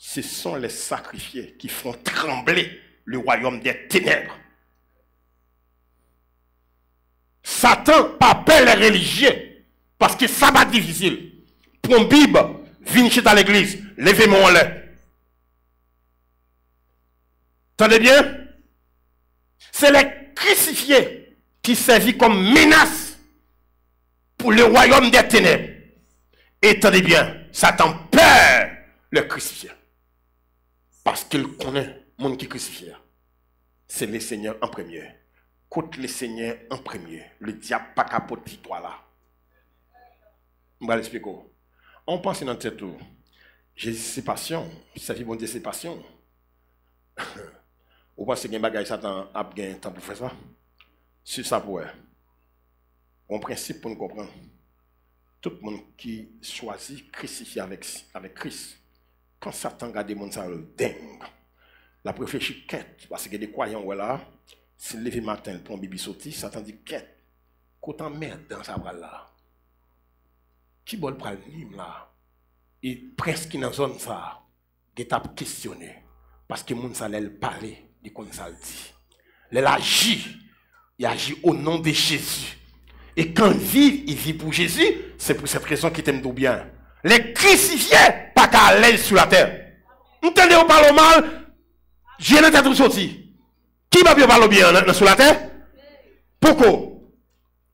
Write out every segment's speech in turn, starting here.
ce sont les sacrifiés qui font trembler le royaume des ténèbres. Satan pas peur les religieux parce que ça va difficile. Prends Bible, viens chez à l'église, levez-moi en l'air. Entendez bien? C'est les crucifiés qui servent comme menace pour le royaume des ténèbres. Et tenez bien, Satan peur le crucifié. Parce qu'il connaît le monde qui crucifie. C'est le Seigneur en premier. Côte le Seigneur en premier. Le diable pas capote toi là. Je vais l'expliquer. On pense dans notre tête tout. Jésus c'est passion. Ça fait bon Dieu c'est passion. Ou pensez qu'il y a un bagage Satan a gagné temps pour faire ça? C'est ça pour eux. Un principe pour nous comprendre. Tout le monde qui choisit crucifier avec Christ, quand Satan regarde les gens, ça le dingue. La réfléchit quête, parce que des croyants, voilà, si le lever matin, le prend bibi sorti, Satan dit quête. Qu'autant merde dans sa bras là. Qui bol pral nim là? Et presque dans la zone ça, qui t'a questionné. Parce que moun sa lèl parler, de kon ça le dit. Il agit au nom de Jésus. Et quand il vit pour Jésus, c'est pour cette raison qu'il t'aime tout bien. Les crucifiés, pas qu'à l'aise sur la terre. Vous entendez, on parle mal, j'ai une tête sorti. Qui va bien parler bien sur la terre? Pourquoi?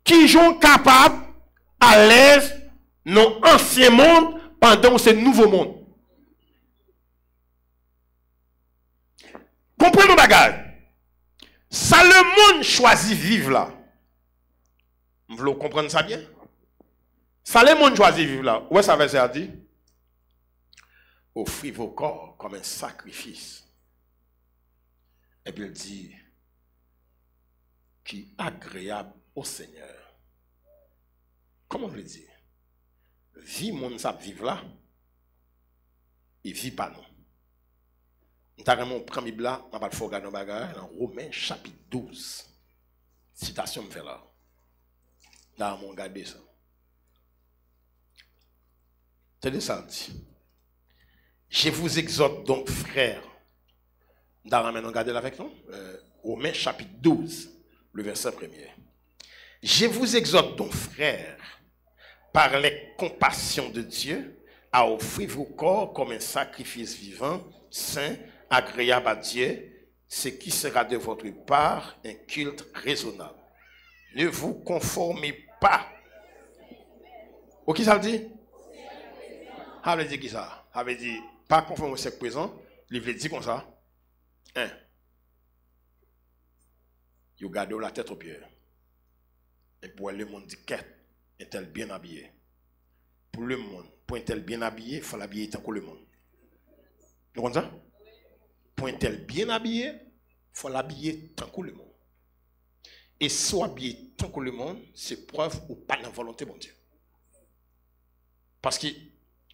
Qui sont capables, à l'aise, dans l'ancien monde, pendant ce nouveau monde? Comprenez mon bagage. Ça, le monde choisit vivre là. Vous voulez comprendre ça bien? Ça, le monde choisit vivre là. Où est-ce que ça dit? Offrez vos corps comme un sacrifice. Et puis il dit, qui est agréable au Seigneur. Comment vous le dire? Vie monde ça vivre là, il vit pas non. Nous avons pris Bible là, on va regarder nos bagages dans Romains chapitre 12. Citation me fait là. Là, on regarde ça. C'est ça dit. Je vous exhorte donc, frères. Nous allons regarder là avec nous. Romains chapitre 12, le verset 1er. Je vous exhorte donc, frères, par les compassions de Dieu, à offrir vos corps comme un sacrifice vivant, saint, agréable à Dieu, ce qui sera de votre part un culte raisonnable. Ne vous conformez pas. Au qui ça veut dire? Ça veut dire qui ça? Ça veut dire pas conforme au siècle présent. Il veut dire comme ça. Un. Vous gardez la tête au pied. Et pour le monde dit qu'est est-elle bien habillée? Pour le monde, pour être bien habillé, il faut l'habiller tant que le monde. Vous comprenez ça? Pour être bien habillé, il faut l'habiller tant que le monde. Et soit habillé tant que le monde, c'est preuve ou pas de la volonté de Dieu. Parce que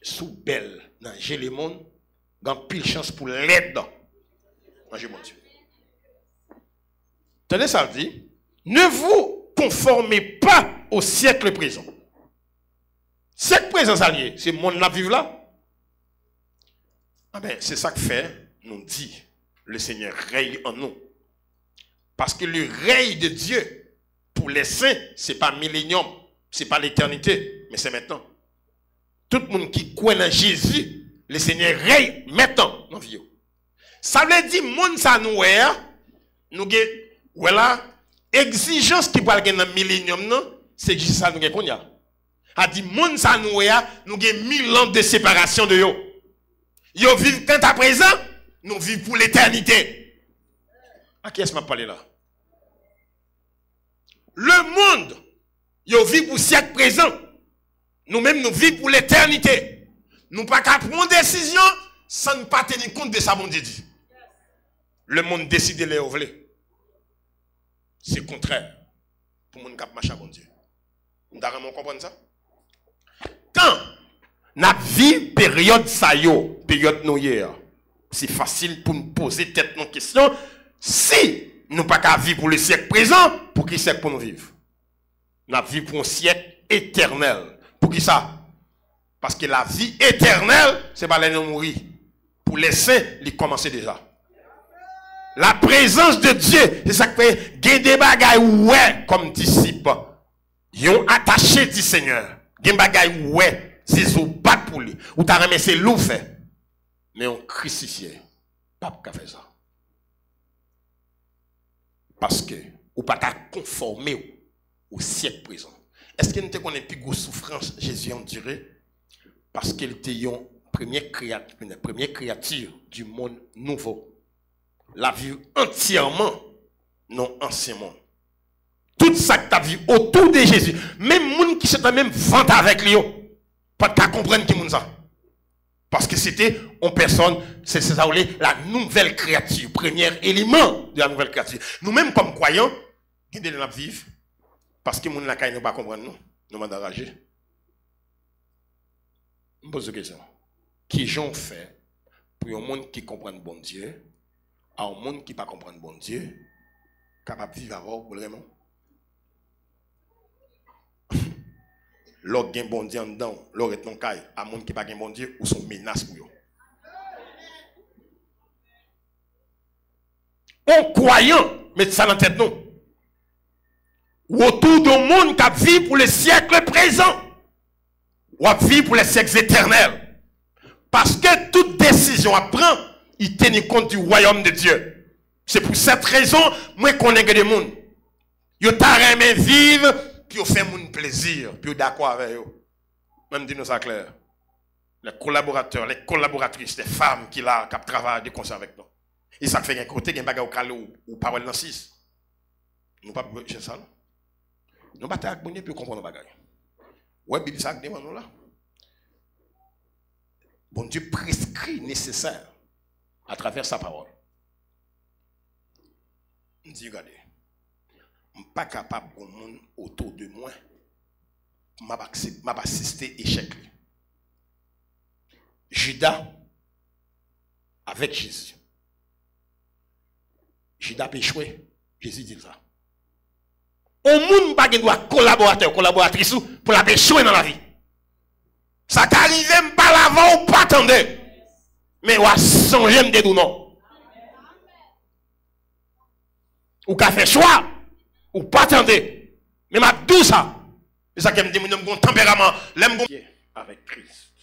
sous belle, dans le monde, il y a pile chance pour l'aide dans mon Dieu. Tenez ça dit, ne vous conformez pas au siècle présent. Siècle présent, ça lié, c'est le monde là vivre là. Ah ben, c'est ça que fait, nous dit, le Seigneur règne en nous. Parce que le règne de Dieu, pour les saints, ce n'est pas millénium, ce n'est pas l'éternité, mais c'est maintenant. Tout le monde qui croit en Jésus, le Seigneur règne maintenant dans la vie. Ça veut dire, monde ça nous voilà, exigence qui va gagner dans le millénium, non, c'est juste ça nous gagne. A dit, monde ça nous avons 1000 ans de séparation de yo. Yo vivent quand à présent, nous vivons pour l'éternité. À qui est-ce que je parle là? Le monde, yo vit pour le siècle présent. Nous-mêmes, nous vivons pour l'éternité. Nous ne pouvons pas prendre une décision sans ne pas tenir compte de ça, mon Dieu dit. Le monde décide de les ouvrir. C'est contraire. Pour le monde qui marche à mon Dieu. Vous comprenez ça? Quand nous vivons période ça yo, période noyère, c'est facile pour nous poser tête nos questions. Si nous pas qu'à vivre pour le siècle présent, pour qui siècle pour nous vivre? Nous vivons pour un siècle éternel. Pour qui ça? Parce que la vie éternelle, c'est pas les nous mourir. pour les saints, il commence déjà. La présence de Dieu, c'est ça que fait gagner des bagailles ouais comme disciples. Ils ont attaché du Seigneur. Gagner des bagailles ouais, c'est ou pas pour lui. Ou t'as remercié l'ou fait. Mais on crucifié. Pas qu'à faire ça. Parce que ou pas t'a conformé au siècle présent. Est-ce qu'il nous connaît plus grosse souffrance Jésus enduré? Parce qu'il était une première créature du monde nouveau. La vie entièrement, non ancien monde. Tout ça que tu as vu autour de Jésus, même les gens qui se même vente avec lui, pas de comprendre qui est ça. Parce que c'était en personne, c'est ça la nouvelle créature, premier élément de la nouvelle créature. Nous-mêmes, comme croyants, qui devons vivre, parce que les gens ne pas comprendre nous, nous sommes enragés. Je me pose une question. Qui j'en fait pour un monde qui comprend bon Dieu, à un monde qui ne comprend pas bon Dieu, capable de vivre avec vraiment? L'autre qui a bon Dieu en dedans, l'autre est non caille, à un monde qui n'a pas bon Dieu, ou sont menaces pour eux. En croyant, mettez ça dans la tête, non? Ou autour d'un monde qui vit pour le siècle présent, ou vit pour les siècles éternels. Parce que toute décision à prendre, il tient compte du royaume de Dieu. C'est pour cette raison, moi, je connais que des gens. Ils t'ont aimé vivre, puis ils fait mon plaisir, puis ils d'accord avec eux. Même dis-nous ça clair. Les collaborateurs, les collaboratrices, les femmes qui là, qui travaillent de concert avec nous. Et ça fait un côté, il y a un bagage au calou, ou parole dans 6. Nous ne pouvons pas ça. Nous ne pouvons pas pour comprendre le bagage. Ouais, Bible ça demande nous là. Bon Dieu prescrit nécessaire à travers sa parole. Je dis, regardez, je ne suis pas capable de monde autour de moi. Je vais assister échec. Judas avec Jésus. Judas a échoué. Jésus dit ça. Au monde pas doit collaborateur, collaboratrice pour la échouer dans la vie. Ça t'arrive pas l'avant ou pas attendre. Mais ou à songer de tout non. Ou qu'a fait choix ou pas attendre. Mais m'a tout ça. C'est ça qui me dit mon tempérament, l'aime avec Christ.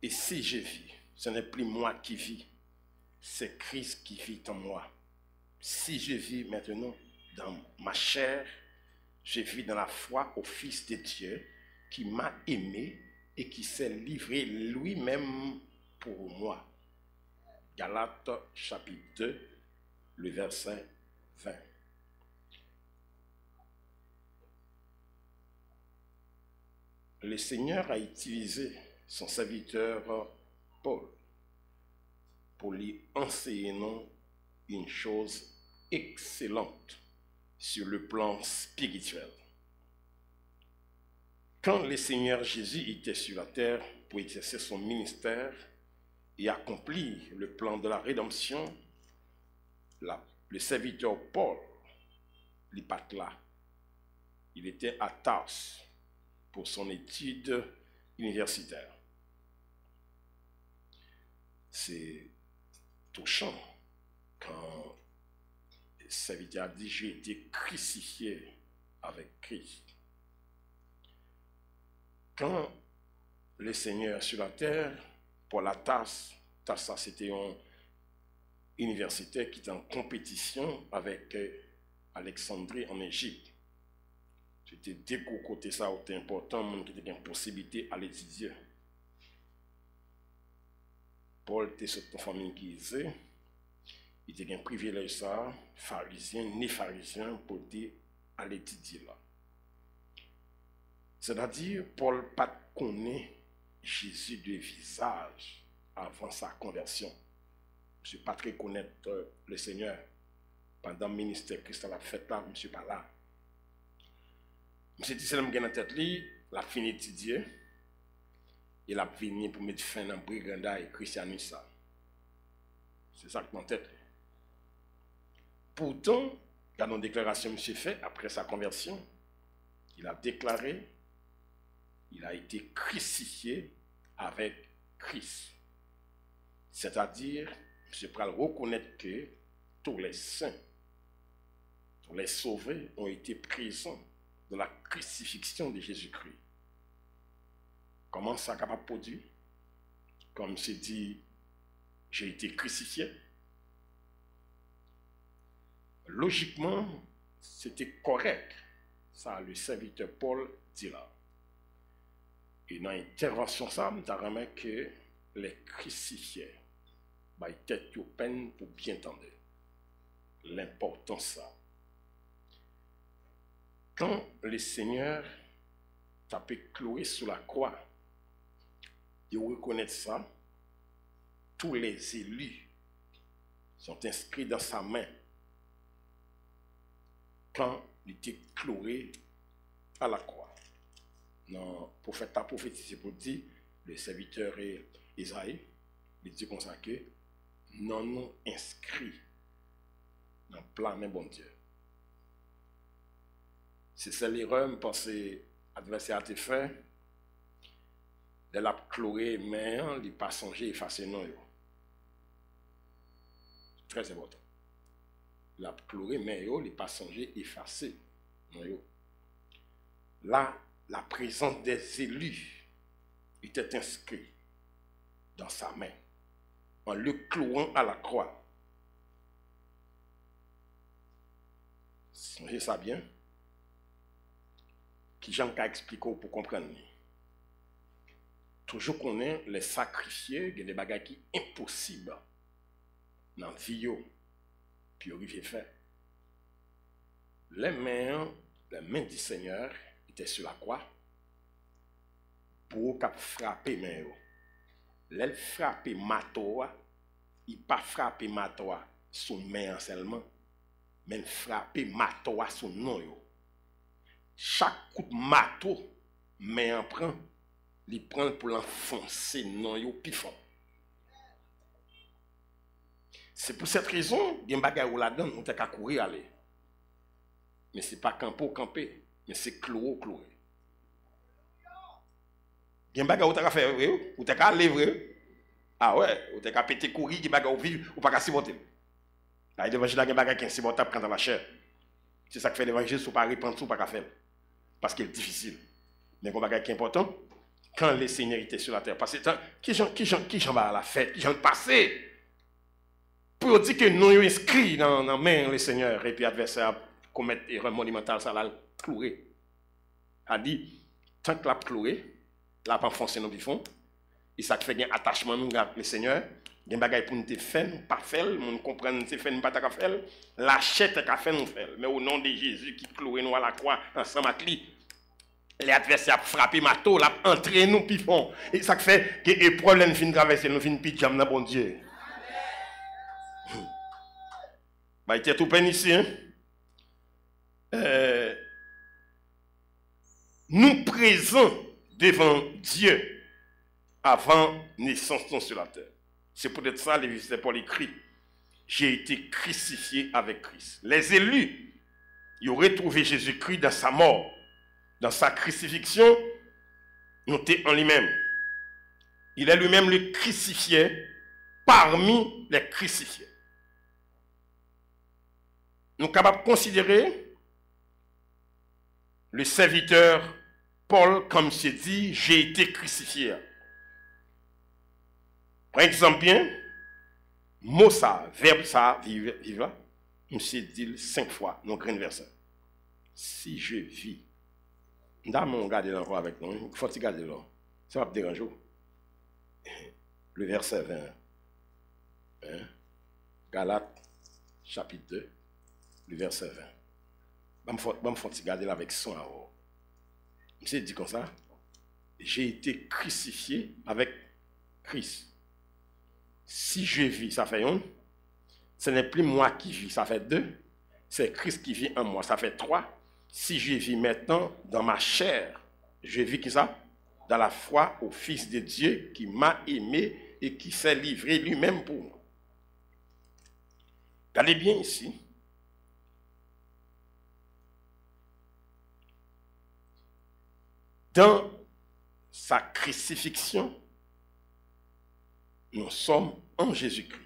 Et si je vis, ce n'est plus moi qui vis, c'est Christ qui vit en moi. Si je vis maintenant dans ma chair, je vis dans la foi au Fils de Dieu qui m'a aimé et qui s'est livré lui-même pour moi. Galates chapitre 2, le verset 20. Le Seigneur a utilisé son serviteur Paul pour lui enseigner une chose excellente sur le plan spirituel. Quand le Seigneur Jésus était sur la terre pour exercer son ministère et accomplir le plan de la rédemption, le serviteur Paul, il n'est pas là. Il était à Tarse pour son étude universitaire. C'est touchant quand le serviteur dit « J'ai été crucifié avec Christ ». Quand le Seigneur sur la terre, pour la Tarse, c'était un universitaire qui était en compétition avec Alexandrie en Égypte. C'était dès qu'au côté ça, c'était important, qui était une possibilité à l'étudier. Paul était sur une famille qui disait, il était un privilège ça, pharisien, ni pharisien, pour à l'étudier là. C'est-à-dire, Paul n'a pas connu Jésus de visage avant sa conversion. Je ne suis pas très connaître le Seigneur. Pendant le ministère Christ à la fête là, je ne suis pas là. Je dit, c'est dans tête, il a fini d'étudier. Il a fini pour mettre fin à briganda et christianisme. C'est ça que dans tête. Pourtant, dans une déclaration que M. fait après sa conversion, il a déclaré il a été crucifié avec Christ. C'est-à-dire, je peux reconnaître que tous les saints, tous les sauvés ont été présents dans la crucifixion de Jésus-Christ. Comment ça capable de produire? Comme c'est dit, j'ai été crucifié. Logiquement, c'était correct. Ça, le serviteur Paul dit là. Et dans l'intervention, ça, je remarqué que les crucifiés, bah, ils étaient au peine pour bien entendre l'importance ça. Quand le Seigneur t'a pu clouer sur la croix, il reconnaît ça, tous les élus sont inscrits dans sa main quand il était cloué à la croix. Non, prophète pas prophétisé pour dire, le serviteur Isaïe, il dit comme ça que non nous inscrits dans le plan de bon Dieu. C'est ça l'erreur, je pense que l'adversaire a été fait. Il a cloué, mais il n'a pas songé effacer non. Très important. Il a cloué, mais il n'a pas songé effacer non. Là, la présence des élus était inscrite dans sa main, en le clouant à la croix. Songez ça bien. Qui Jean a expliqué pour comprendre. Toujours qu'on est les sacrifiés, il y a des bagages qui sont impossibles dans la vie, puis on arrive à faire. Les mains du Seigneur étaient sur la croix pour frapper les mains. Les frapper matoa, il pas frapper matoa sur main seulement, mais frapper matoa sur nom. Chaque coup de marteau, mais en prend, il prend pour l'enfoncer non yo pifon. C'est pour cette raison, il y a un bagage où là-dedans, on t'a qu'à courir aller. Mais c'est pas camper, mais c'est clouer. Il y a un bagage où t'as qu'à faire, où t'as qu'à aller, ah ouais, où t'as qu'à péter courir, il y a un bagage où vivre, ou pas qu'à supporter. Là, l'évangile, il y a un bagage qui est insupportable quand dans la chair. C'est ça qui fait l'évangile, si vous ne pas répandre, ou pas qu'à faire. Parce qu'il est difficile. Mais il y a un bagage qui est important, quand les seigneurs étaient sur la terre. Parce que qui j'en va à la fête, qui j'en passé pour dire que nous sommes inscrits dans la main les seigneurs et puis l'adversaire commet erreur monumentale, ça l'a cloué. A dit, tant que l'a cloué, l'a pas enfoncé dans le fond, et ça fait un attachement nous avec le Seigneur, il y a des bagages pour nous faire, nous pas faire, nous comprendre nous faire, nous pas ta faire, l'achète qu'a fait nous faire. Mais au nom de Jésus qui cloué nous à la croix ensemble avec lui, les adversaires frappé marteau, l'a entré nous pifon. Et ça fait que les problèmes fin traverser, nous fin pijam dans bon Dieu. Bah, il était tout peine ici, hein? Nous présents devant Dieu avant naissance sur la terre. C'est peut-être ça, les visiteurs Paul écrit. J'ai été crucifié avec Christ. Les élus, ils auraient trouvé Jésus-Christ dans sa mort, dans sa crucifixion, noté en lui-même. Il est lui-même le crucifié parmi les crucifiés. Nous sommes capables de considérer le serviteur Paul comme c'est dit, j'ai été crucifié. Par exemple, bien, mot ça, verbe ça, vive là, monsieur dit 5 fois, dans le verset. Si je vis, nous allons regarder encore avec nous, il faut regarder là, ça va me déranger. Le verset 20, hein? Galates, chapitre 2, le verset 20. Je vais regarder là avec son alors. Monsieur dit comme ça, j'ai été crucifié avec Christ. Si je vis, ça fait 1. Ce n'est plus moi qui vis, ça fait 2. C'est Christ qui vit en moi, ça fait 3. Si je vis maintenant dans ma chair, je vis qui ça? Dans la foi au Fils de Dieu qui m'a aimé et qui s'est livré lui-même pour moi. Regardez bien ici. Dans sa crucifixion, nous sommes en Jésus-Christ.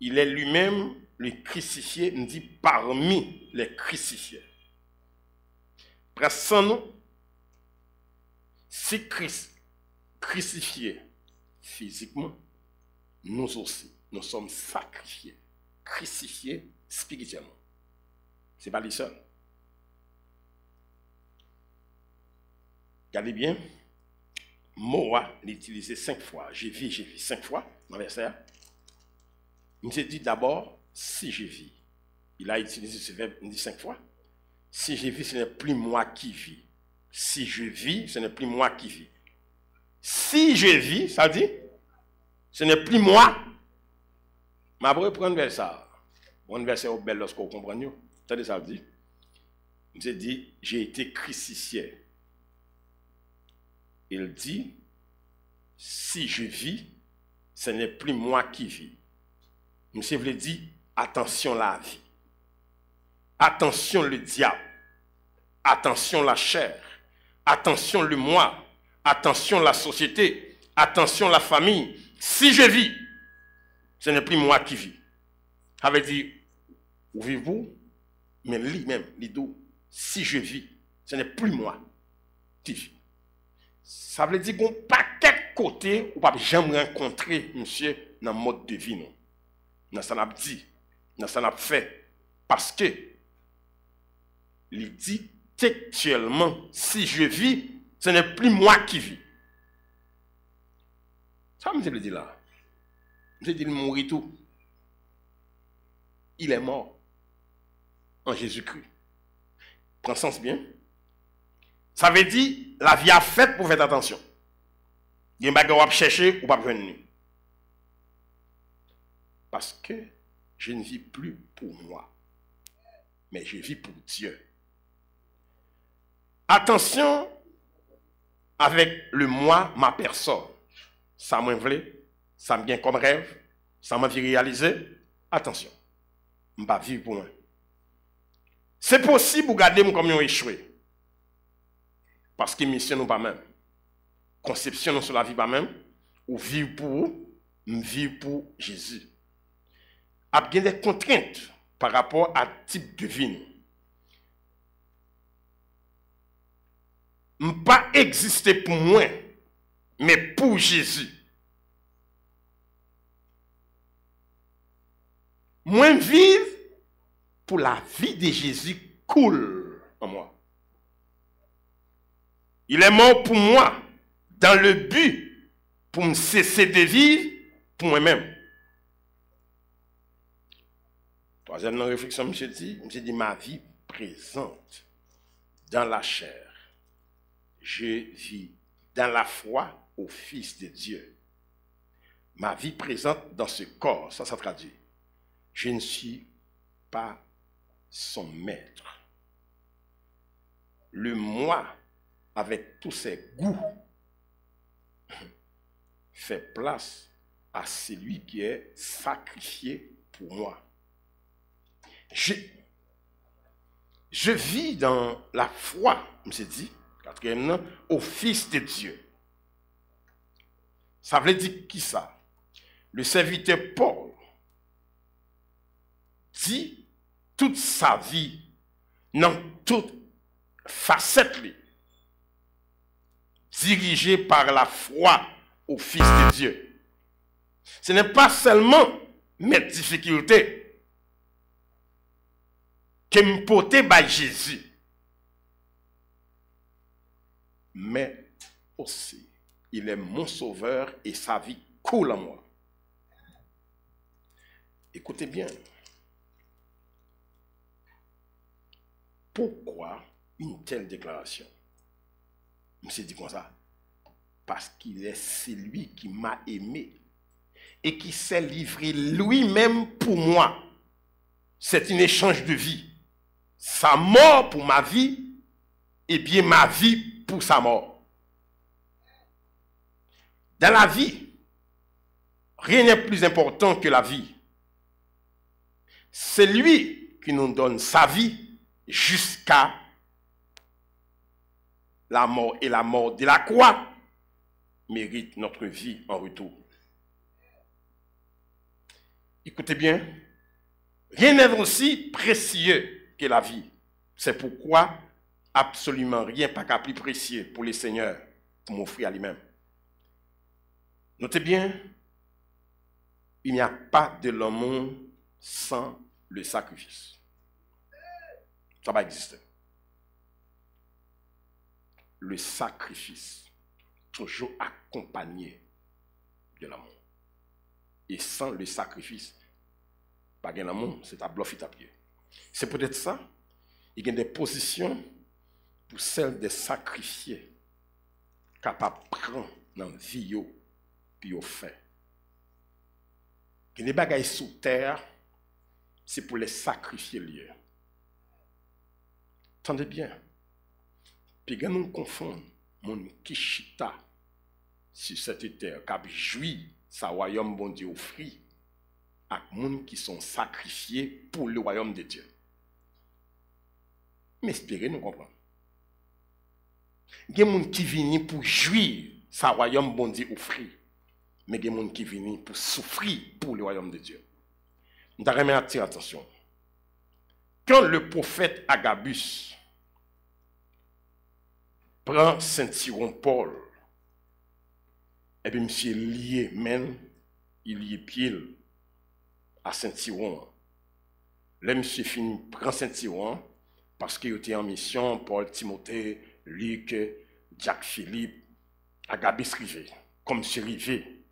Il est lui-même le crucifié, nous dit parmi les crucifiés. Presque sans nous, si Christ crucifié physiquement, nous aussi, nous sommes sacrifiés, crucifiés spirituellement. Ce n'est pas les seuls. Regardez bien, Moa l'utilisé 5 fois. J'ai vu 5 fois dans le verset. Il me dit d'abord, si je vis. Il a utilisé ce verbe, il dit 5 fois. Si je vis, ce n'est plus moi qui vis. Si je vis, ce n'est plus moi qui vis. Si je vis, ça dit, ce n'est plus moi. Mais après, prendre vers ça. Prendre verset au bel lorsqu'on comprend. Vous savez ça dit? Il dit, j'ai été crucifié. Il dit, si je vis, ce n'est plus moi qui vis. Monsieur veut dire, attention la vie. Attention le diable. Attention la chair. Attention le moi. Attention la société. Attention la famille. Si je vis, ce n'est plus moi qui vis. Ça veut dire, où vivez-vous? Mais lui-même, l'idou, si je vis, ce n'est plus moi qui vis. Ça veut dire qu'on n'a pas quelque côté ou pas jamais rencontrer monsieur dans le mode de vie. Dans ce qu'on a dit, dans ce qu'on a fait. Parce que, il dit textuellement, si je vis, ce n'est plus moi qui vis. Ça me dit là. Je dis, il mourit tout. Il est mort en Jésus-Christ. Prends sens bien. Ça veut dire, la vie a faite pour faire attention. Il y a un bagage à chercher ou pas venir. Parce que je ne vis plus pour moi, mais je vis pour Dieu. Attention avec le moi, ma personne. Ça m'a voulu, ça me vient comme rêve, ça m'a vu réaliser. Attention, je ne vais pas vivre pour moi. C'est possible de garder comme un échoué. Parce que mission nous pas même. Conception nous sur la vie pas même. Ou vivre pour Jésus. Il y a des contraintes par rapport à type de vie. Ne pas exister pour moi, mais pour Jésus. Moi vivre pour la vie de Jésus coule en moi. Il est mort pour moi dans le but pour me cesser de vivre pour moi-même. Troisième réflexion, monsieur dit ma vie présente dans la chair. Je vis dans la foi au Fils de Dieu. Ma vie présente dans ce corps, ça traduit. Je ne suis pas son maître. Le moi, avec tous ses goûts, fait place à celui qui est sacrifié pour moi. Je vis dans la foi, je me dit, quatrièmement, au Fils de Dieu. Ça veut dire qui ça? Le serviteur Paul dit toute sa vie, dans toute facette, dirigé par la foi au Fils de Dieu. Ce n'est pas seulement mes difficultés que me porter par Jésus, mais aussi, il est mon sauveur et sa vie coule en moi. Écoutez bien. Pourquoi une telle déclaration? Je me suis dit comme ça. Parce qu'il est celui qui m'a aimé et qui s'est livré lui-même pour moi. C'est un échange de vie. Sa mort pour ma vie, et bien ma vie pour sa mort. Dans la vie, rien n'est plus important que la vie. C'est lui qui nous donne sa vie jusqu'à la mort, et la mort de la croix mérite notre vie en retour. Écoutez bien, rien n'est aussi précieux que la vie. C'est pourquoi absolument rien pas qu'à plus précieux pour les seigneurs pour m'offrir à lui-même. Notez bien, il n'y a pas de l'amour sans le sacrifice. Ça va exister. Le sacrifice, toujours accompagné de l'amour. Et sans le sacrifice, pas de l'amour, c'est à bluff et à pied. C'est peut-être ça. Il y a des positions pour celles des sacrifiés capables de prendre dans la vie puis au fait. Il y a des bagailles sous terre, c'est pour les sacrifier liés. Attendez bien. Puis quand nous confondons mon kishita sur cette terre, qui a joui sa royaume bon Dieu offrit, avec les gens qui sont sacrifiés pour le royaume de Dieu. Mais espérez nous comprendre. Il y a des gens qui viennent pour jouir sa royaume bon Dieu offrit, mais il y a des gens qui viennent pour souffrir pour le royaume de Dieu. Nous devons attirer attention. Quand le prophète Agabus prend Saint-Cyron Paul, et puis monsieur lié même, il lié pied à Saint-Cyron. Là, monsieur finit prend Saint-Cyron parce qu'il était en mission, Paul, Timothée, Luc, Jacques Philippe, Agabus rivé, comme monsieur rivé,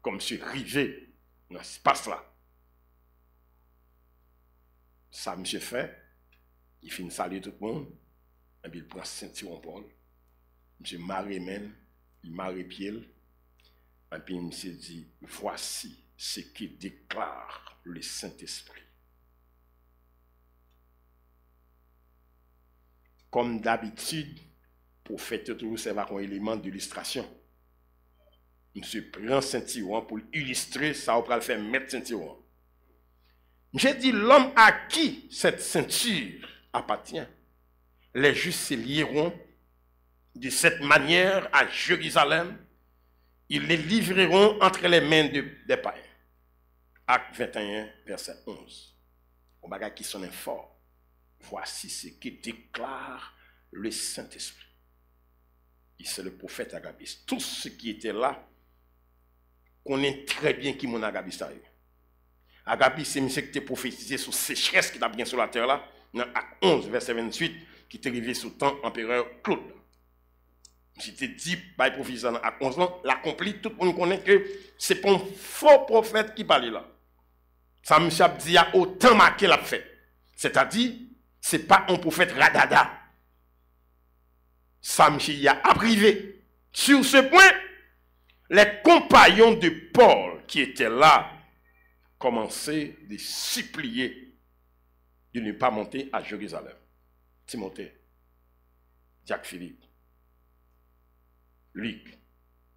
comme monsieur rivé dans ce espace-là. Ça, monsieur fait, il finit saluer tout le monde, et puis il prend Saint-Cyron Paul, monsieur marie même, il marie pied, et puis il se dit, voici ce qui déclare le Saint-Esprit. Comme d'habitude, pour faire toujours servir comme élément d'illustration. Monsieur prend Saint-Cyron pour illustrer ça, on va le faire mettre Saint-Cyron. J'ai dit, l'homme à qui cette ceinture appartient, les justes se lieront de cette manière à Jérusalem. Ils les livreront entre les mains des païens. Acte 21, verset 11. Au bagage qui sonne fort. Voici ce qui déclare le Saint-Esprit. Et c'est le prophète Agabus. Tous ceux qui étaient là connaissent très bien qui mon Agabus a eu. Agabus, c'est monsieur qui était prophétisé sur sécheresse qui est bien sur la terre là. Dans Acte 11, verset 28, qui est arrivé sous le temps empereur Claude. J'étais dit, par le prophète dans Acte 11, l'accompli, tout le monde connaît que c'est pas un faux prophète qui parlait là. Ça, monsieur a dit, il y a autant marqué l'a fait. C'est-à-dire, ce n'est pas un prophète radada. Ça, monsieur, il a privé. Sur ce point, les compagnons de Paul qui étaient là commençaient de supplier de ne pas monter à Jérusalem. Timothée, Jacques Philippe, Luc,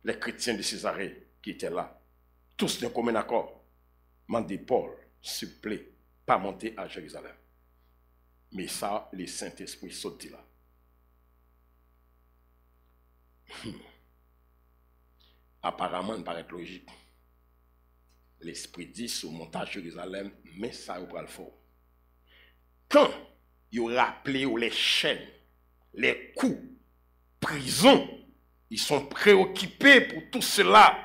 les chrétiens de Césarée qui étaient là, tous d'un commun accord, mandaient Paul, s'il vous plaît, pas monter à Jérusalem. Mais ça, le Saint-Esprit saute là. Apparemment, il paraît logique. L'Esprit dit sur montage à Jérusalem, mais ça, il va le faire. Quand il rappelé les chaînes, les coups, prison, ils sont préoccupés pour tout cela.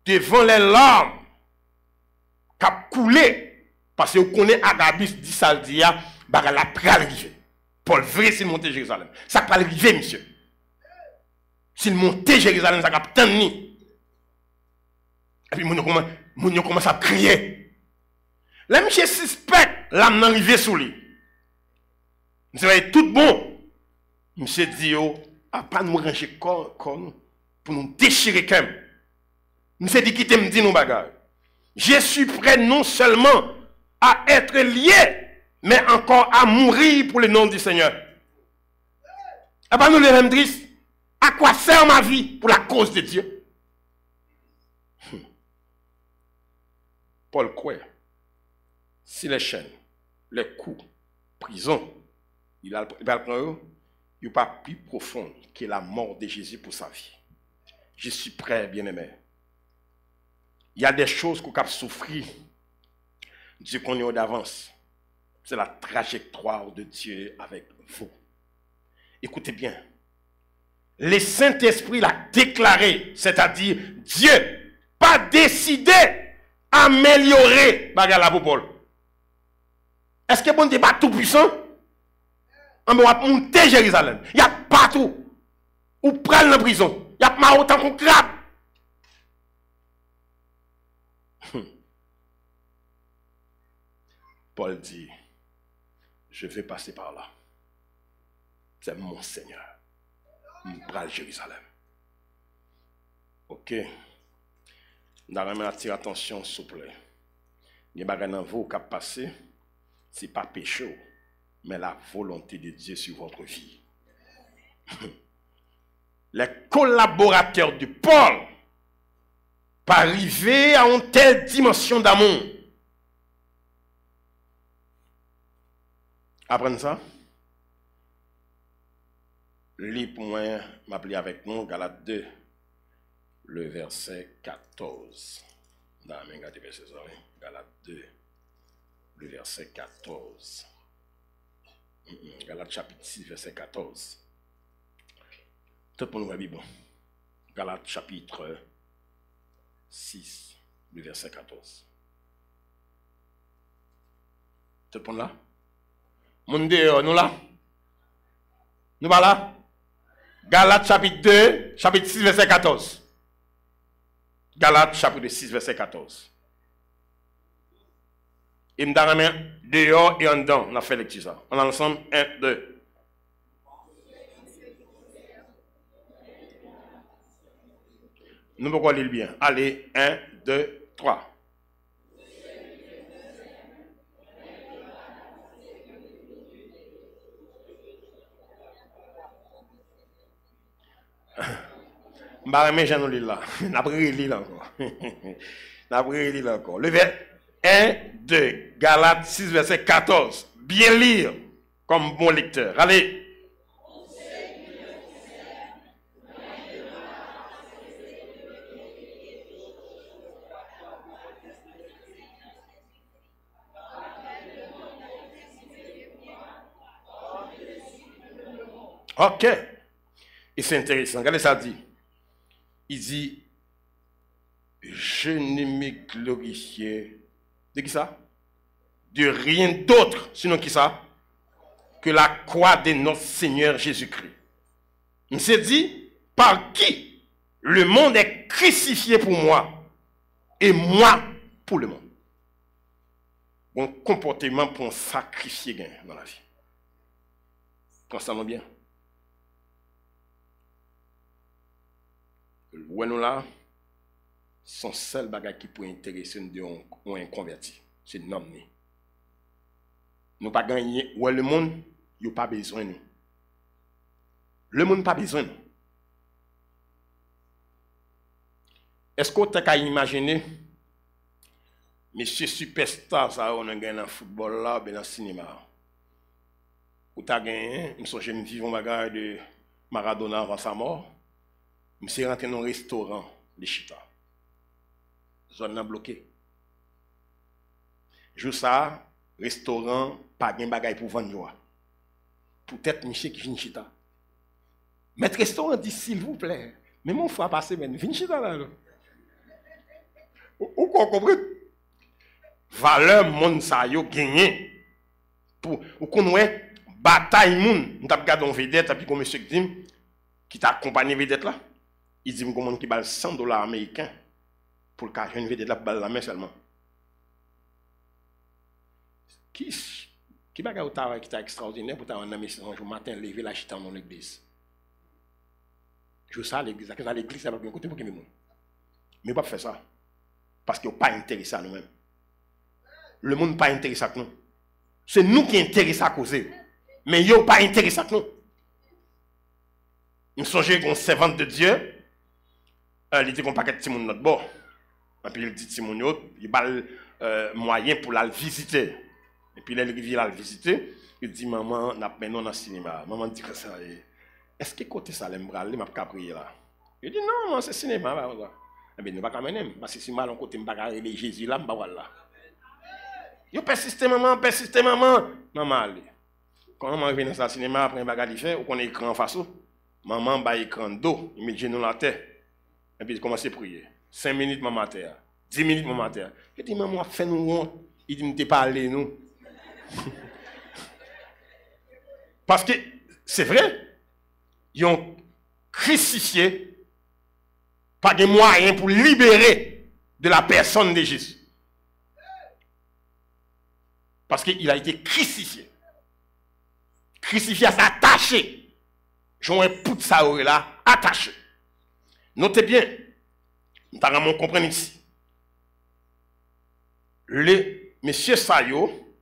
Devant les larmes qui ont coulé, parce que vous connaissez Agabus dit ça, il dit, bah, la pral arriver. Paul vrai, s'il monte Jérusalem. Ça va arriver, monsieur. S'il monte Jérusalem, ça va tenir. Et puis, mon commence à crier. Là, monsieur suspect, l'âme n'arrive sous lui. Monsieur, tout bon. Monsieur dit, à pas nous ranger corps pour nous déchirer quand même. Monsieur dit, quittez me dit nos bagages. Je suis prêt non seulement à être lié, mais encore à mourir pour le nom du Seigneur. Et pas nous les mêmes tristes. À quoi sert ma vie pour la cause de Dieu? Paul croit. Si les chaînes, les coups, prison, il va prendre, il n'est pas plus profond que la mort de Jésus pour sa vie. Je suis prêt, bien-aimé. Il y a des choses qu'on a souffrir. Dieu connaît d'avance. C'est la trajectoire de Dieu avec vous. Écoutez bien. Le Saint-Esprit l'a déclaré, c'est-à-dire Dieu pas décidé améliorer bagarre pour Paul. Est-ce que bon Dieu pas tout puissant? On va monter Jérusalem. Il y a partout. Ou prendre la prison. Il y a pas autant qu'on crabe. Paul dit, je vais passer par là. C'est mon Seigneur. Je prends Jérusalem. Ok. Nous allons attirer attention, s'il vous plaît. Il y a des choses dans vous qui passé. Ce n'est pas péché, mais la volonté de Dieu sur votre vie. Les collaborateurs de Paul pas arriver à une telle dimension d'amour. Apprenez ça. Lis pour moi, m'appeler avec nous, Galates 2, le verset 14. Non, mais regardez, Galates 2, le verset 14. Galates chapitre 6, verset 14. Tout le monde va bien. Galates chapitre 6, le verset 14. Tout le monde là? Mon Dieu, nous là? Nous pas là? Galates chapitre 2, chapitre 6, verset 14. Galates chapitre 6, verset 14. Et nous avons dehors et en dedans, on a fait lecture ça. On a ensemble 1, 2. Nous pouvons lire bien. Allez, 1, 2, 3. Mais je ne lis là. N'après lire encore. N'après lire encore. Le verset 1, 2, Galates 6, verset 14. Bien lire comme bon lecteur. Allez. Ok. Et c'est intéressant. Regardez ça dit. Il dit, je ne me glorifiais de qui ça? De rien d'autre, sinon qui ça? Que la croix de notre Seigneur Jésus-Christ. Il s'est dit, par qui le monde est crucifié pour moi et moi pour le monde. Bon comportement pour sacrifier dans la vie. Pensez-moi bien. Ouais, nous là, son seul bagage qui peut intéresser nous on est converti. C'est nom. Nous pas gagner. Ouais, le monde, il n'a pas besoin de nous. Le monde n'a pas besoin de nous. Est-ce qu'on t'a imaginer, monsieur superstar, ça, on a gagné dans le football là, dans le cinéma. Ou t'as gagné, je me souviens vivre un bagage de Maradona avant sa mort. Je suis rentré dans un restaurant de Chita. Zone n'a bloqué. Je ça, restaurant, pas de bagaille pour vendre. Peut-être monsieur qui vient Chita. Maître restaurant dit s'il vous plaît, mais mon frère passé, mais vient Chita là. Ou comprenez? Valeur monde ça yo gagné. Pour ou connaît bataille moun, nous t'a regardé en vedette puis comme monsieur qui t'a accompagné vedette là. Il dit comment qui balle $100 américains pour le cas une vedette là balle la main seulement. Qui bagarre au travail qui est extraordinaire pour t'avoir un mission un jour matin lever la chita dans l'église. Je ça l'église, à l'église ça va bien côté pour que me mais pas faire ça parce qu'il pas intéressé à nous-mêmes. Le monde pas intéressé à nous. C'est nous qui intéressés à causer. Mais yo pas intéressé à nous. Nous songeons qu'on servante de Dieu. Il dit qu'on paquet de Timon notre bord. Et puis il dit Timon il a moyen pour la visiter. Et puis il vient la visiter, il dit maman n'a pas non dans le cinéma. Maman dit que ça est-ce que côté ça l'aime braler m'a pas prier là. Il dit non, c'est cinéma là. Eh bien, nous ne pouvons pas mener. Parce que si mal on côté, je ne peux pas aller Jésus là, je ne peux pas là. Yo persiste maman, persiste maman. Maman allez. Quand maman vient dans le cinéma après un bagage faire ou qu'on a écran en face, maman ba écran d'eau, il met genou la terre. Et puis il commence à prier. 5 minutes maman terre. 10 minutes maman terre. Je dis maman fait nous honte. Il dit m'te parler nous. Parce que c'est vrai, ils ont crucifié pas de moyens pour libérer de la personne de Jésus. Parce qu'il a été crucifié. Crucifié à s'attacher. J'en ai pour ça là, attaché. Notez bien, nous allons comprendre ici. Le monsieur Sayo,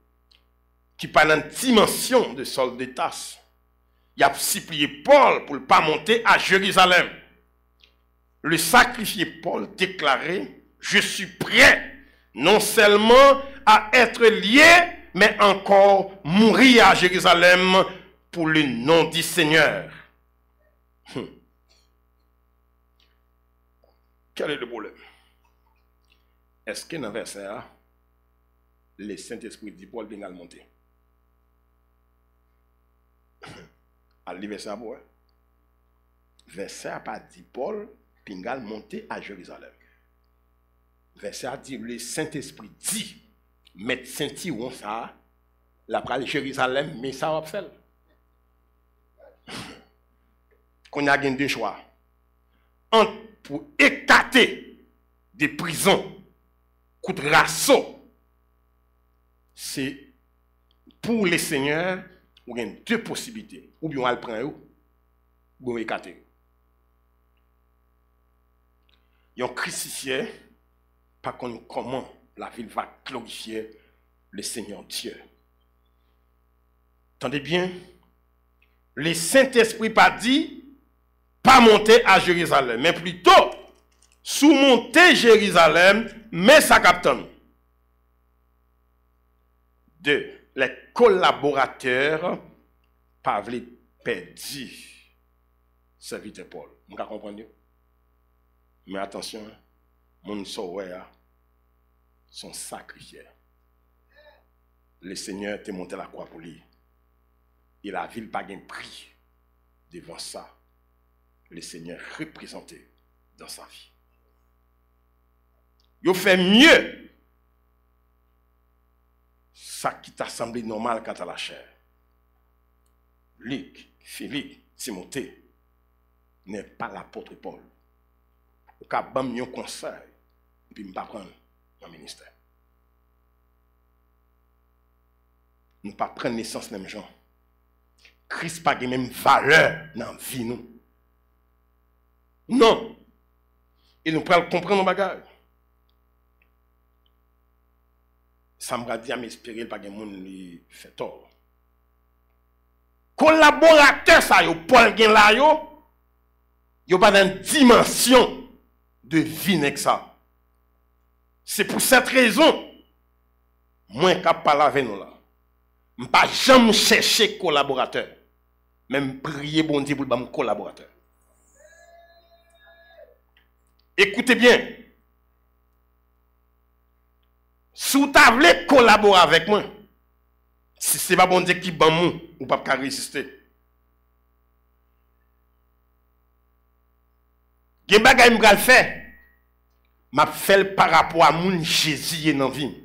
qui parle en dimension de sol de tasse, il a supplié Paul pour ne pas monter à Jérusalem. Le sacrifié Paul déclarait, je suis prêt non seulement à être lié, mais encore mourir à Jérusalem pour le nom du Seigneur. Quel est le problème? Est-ce que dans le verset A, le Saint-Esprit dit Paul vient monter? À le verset A, verset A pas dit Paul vient monter à Jérusalem. Verset A dit le Saint-Esprit dit mettre Saint-Iron ça, la pral Jérusalem, mais ça va faire. Qu'on a gagné deux choix. Pour écarter des prisons, coup de rassaut, c'est pour les seigneurs, on a deux possibilités. Ou bien on le prend, ou bien on écarter. Ils ont crucifié, par contre, comment la ville va glorifier le Seigneur Dieu. Entendez bien, le Saint-Esprit pas dit, pas monter à Jérusalem, mais plutôt sous-monter Jérusalem, mais ça capte. 2. Les collaborateurs pas voulu perdre serviteur Paul. Vous comprenez? Mais attention, mon sauveur sont sacrifiés. Le Seigneur t'a monté la croix pour lui. Et la ville n'a pas de prix devant ça. Le Seigneur représenté dans sa vie. Il fait mieux ça qui t'a semblé normal quand tu as la chair. Luc, Philippe, Timothée n'est pas l'apôtre Paul. Au cas où je un conseil, puis je ne vais pas prendre mon ministère. Nous ne pas prendre naissance même gens. Christ n'a pas de même valeur dans la vie. Nous. Non. Et nous pouvons comprendre nos bagages. Ça me dit à m'espérer pas que monde lui fait tort. Collaborateur ça yo Paul gen là yo pas dans une dimension de vie avec ça. C'est pour cette raison moi capable parler avec nous là. M'pas jamais chercher collaborateur. Même prier bon Dieu pour me collaborateur. Écoutez bien. Si vous voulez collaborer avec moi, si ce n'est pas bon Dieu qui ban moi, ou pas résister. Gen bagay m pral faire, m'a fait par rapport à moun Jésus dans vie.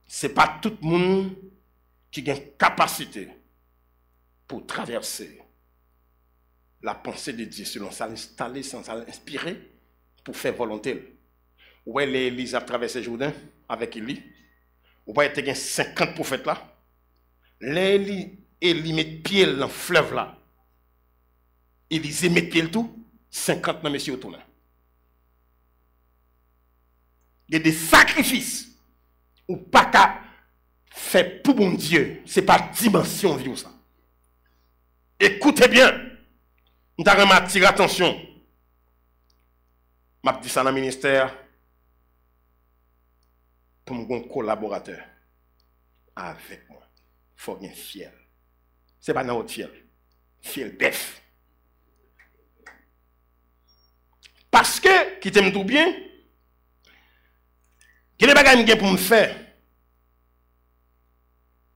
C'est pas tout le monde qui a une capacité pour traverser la pensée de Dieu selon ça, l'installer sans ça, l'inspirer pour faire volonté. Où est l'Église a traversé Jourdain avec Élie? Où est-ce qu'il y a 50 prophètes là? Élie met pied dans le fleuve là. Élisée met pied tout, 50 dans monsieur autour là. Il y a des sacrifices ou pas qu'à faire pour bon Dieu. Ce n'est pas dimension vie ça. Écoutez bien. Nous avons attiré attention. Je dis ça dans le ministère pour mon collaborateur avec moi. Il faut bien fier. Ce n'est pas dans votre fiel. Fiel bœuf. Parce que, qui t'aime tout bien, il y a des bagages pour me faire.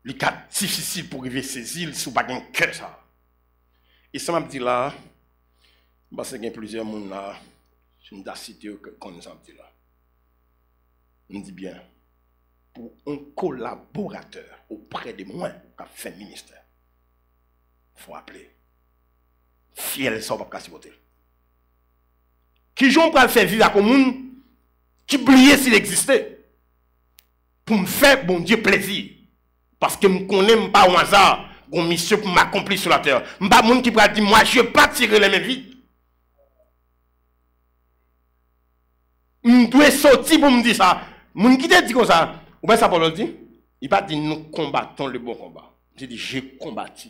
Il est difficile pour arriver à saisir si vous n'avez pas un cœur. Ça. Et ça m'a dit là, parce qu'il y a plusieurs personnes là, je me dis cité qu'on nous a dit là. On me dit bien, pour un collaborateur auprès de moi qui a fait ministère, il faut appeler. Fiel, ça va pas casser votre. Qui j'en peux faire vivre à la commune, qui oubliait s'il existait, pour me faire, bon Dieu, plaisir. Parce que je ne connais pas au hasard, mon mission pour m'accomplir sur la terre. Je ne suis pas quelqu'un qui va dire, moi, je ne vais pas tirer les mêmes vies. Je dois sortir pour me dire ça. Mon qui te dit comme ça, ou bien ça Paul dit, il va dire nous combattons le bon combat. Il dit j'ai combattu.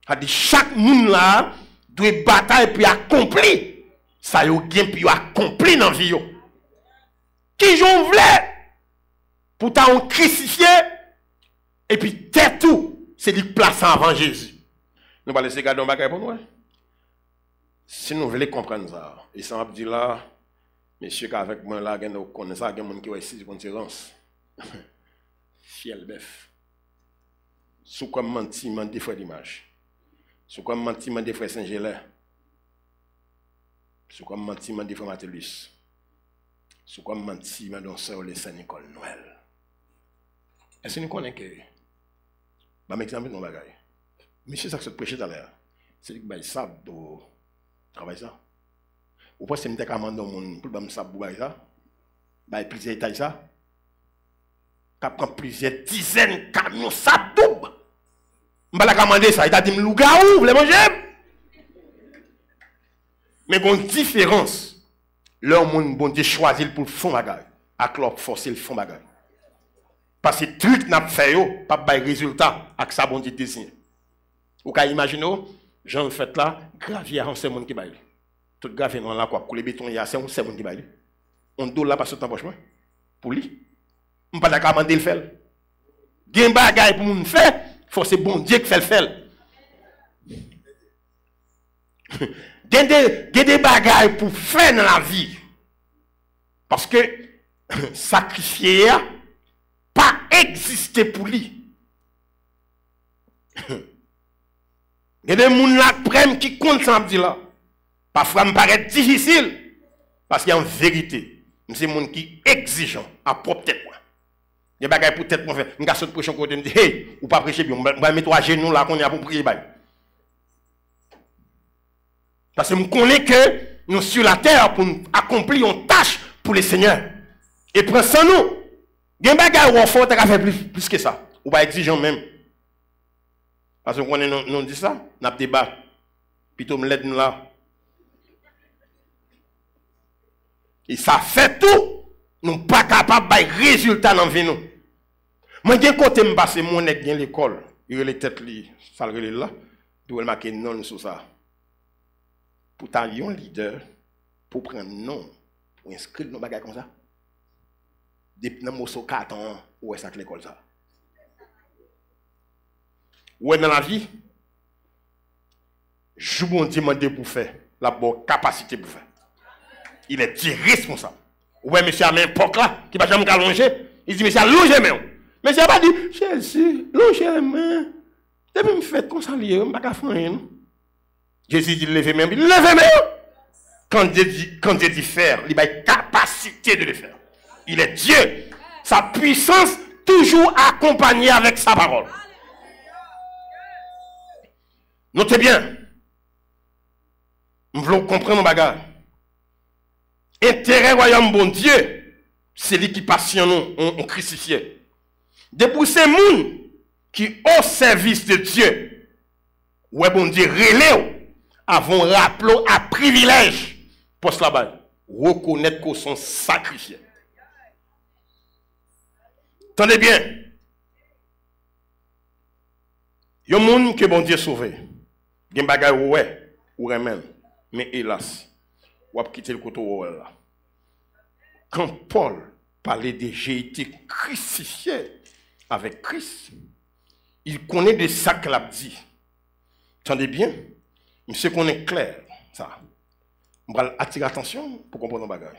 Il dit chaque monde là doit batailler puis accomplir. Ça yo gain puis accompli dans vie yo. Qui j'en voulais pourtant on crucifié et puis tête tout, c'est lui plaçant avant Jésus. Nous va laisser garder un bagage pour nous. Si nous voulons comprendre ça, et ça m'a dit là, monsieur qu'avec moi là, nous connaissons ça, il y a des gens qui ont essayé de conférence. Fiel bœuf. Sous comme menti, des frères d'image. Sous comme menti, des frères Saint-Gélin. Sous comme menti, des frères Matélus. Sous comme menti, dans sœur les Saint-Nicole Noël. Est-ce que nous connaissons que. Bah, m'examine nos bagages. Monsieur, ça que je prêchais tout à l'heure. C'est que ça pour travailler ça. Ou pas, c'est une commande dans mon pour me ça pour ça. Bah, plusieurs étages ça. Qui prend plusieurs dizaines de camions, ça double. Je vais la commander ça. Il a dit, me louga où, vous voulez manger? Mais il y a une différence. Leur monde, bon Dieu, choisit pour le fond bagage. À leur forcer le fond bagage. Parce que truc n'a pas fait, pas de résultat avec ça, bon Dieu, désigné. Vous pouvez imaginer, j'en fait là, gravier à un seul monde qui baille. Tout gravier dans la quoi, couler béton, il y a un seul monde qui baille. On doit là passer ton poche, pour lui. On ne peut pas commander le faire. Il y a un bagage pour nous faire, il faut que c'est bon Dieu qui fait le faire. Il y a des bagages pour faire dans la vie. Parce que sacrifier, pas exister pour lui. Il y a des gens qui comptent ça, là. Parfois, ça me paraît difficile. Parce qu'il y a une vérité. C'est des gens qui sont exigeants à propre tête. Il y a des gens pour tête pour faire. Je vais sauter prochain côté, je me dis, hey, ou pas prêcher bien, on va mettre à genoux là qu'on y a pour prier. Parce que je connais que nous sommes sur la terre pour accomplir une tâche pour le Seigneur. Et pour ça, nous, il y a des gens qui ont fait plus que ça. Ou pas exigeant même. Parce que quand on dit ça, on a débat. Plutôt me l'aide là. Et ça fait tout. Nous ne sommes pas capables de résultat dans la vie. Moi, je côté me passe mon nèg dans l'école. Il y a les têtes ça le là. Il doit marquer non sur ça. Pourtant, il y a un leader pour prendre non, pour inscrire nos bagages comme ça. Depuis dans mon carton, où est-ce que l'école ça? Où est dans la vie? Je vous demande pour faire la bonne capacité pour faire. Il est irresponsable. Ouais, monsieur, à n'importe là, qui va jamais allonger. Il dit, monsieur, allongez moi. Monsieur n'a pas dit, Jésus, allongez moi. Depuis me fait comme ça, je ne vais pas faire rien. Jésus dit, levez moi. Levez moi. Quand Dieu dit faire, il a la capacité de le faire. Il est Dieu. Sa puissance toujours accompagnée avec sa parole. Notez bien. Nous voulons comprendre nos bagages. Intérêt royaume bon Dieu, c'est lui qui passionne on crucifié. Depuis ces gens qui au service de Dieu, ouais bon Dieu, relève, avons rappelé à privilège pour cela, reconnaître qu'ils sont sacrifiés. Tenez bien. Il y a des gens que bon Dieu sauvé. Il y a des bagages ouais, ou même. Mais hélas, on va quitter le côté là. Quand Paul parlait de j'ai été crucifié avec Christ, il connaît de ça qu'il a dit. Attendez bien, monsieur qu'on est clair, ça. Je vais attirer l'attention pour comprendre nos bagages.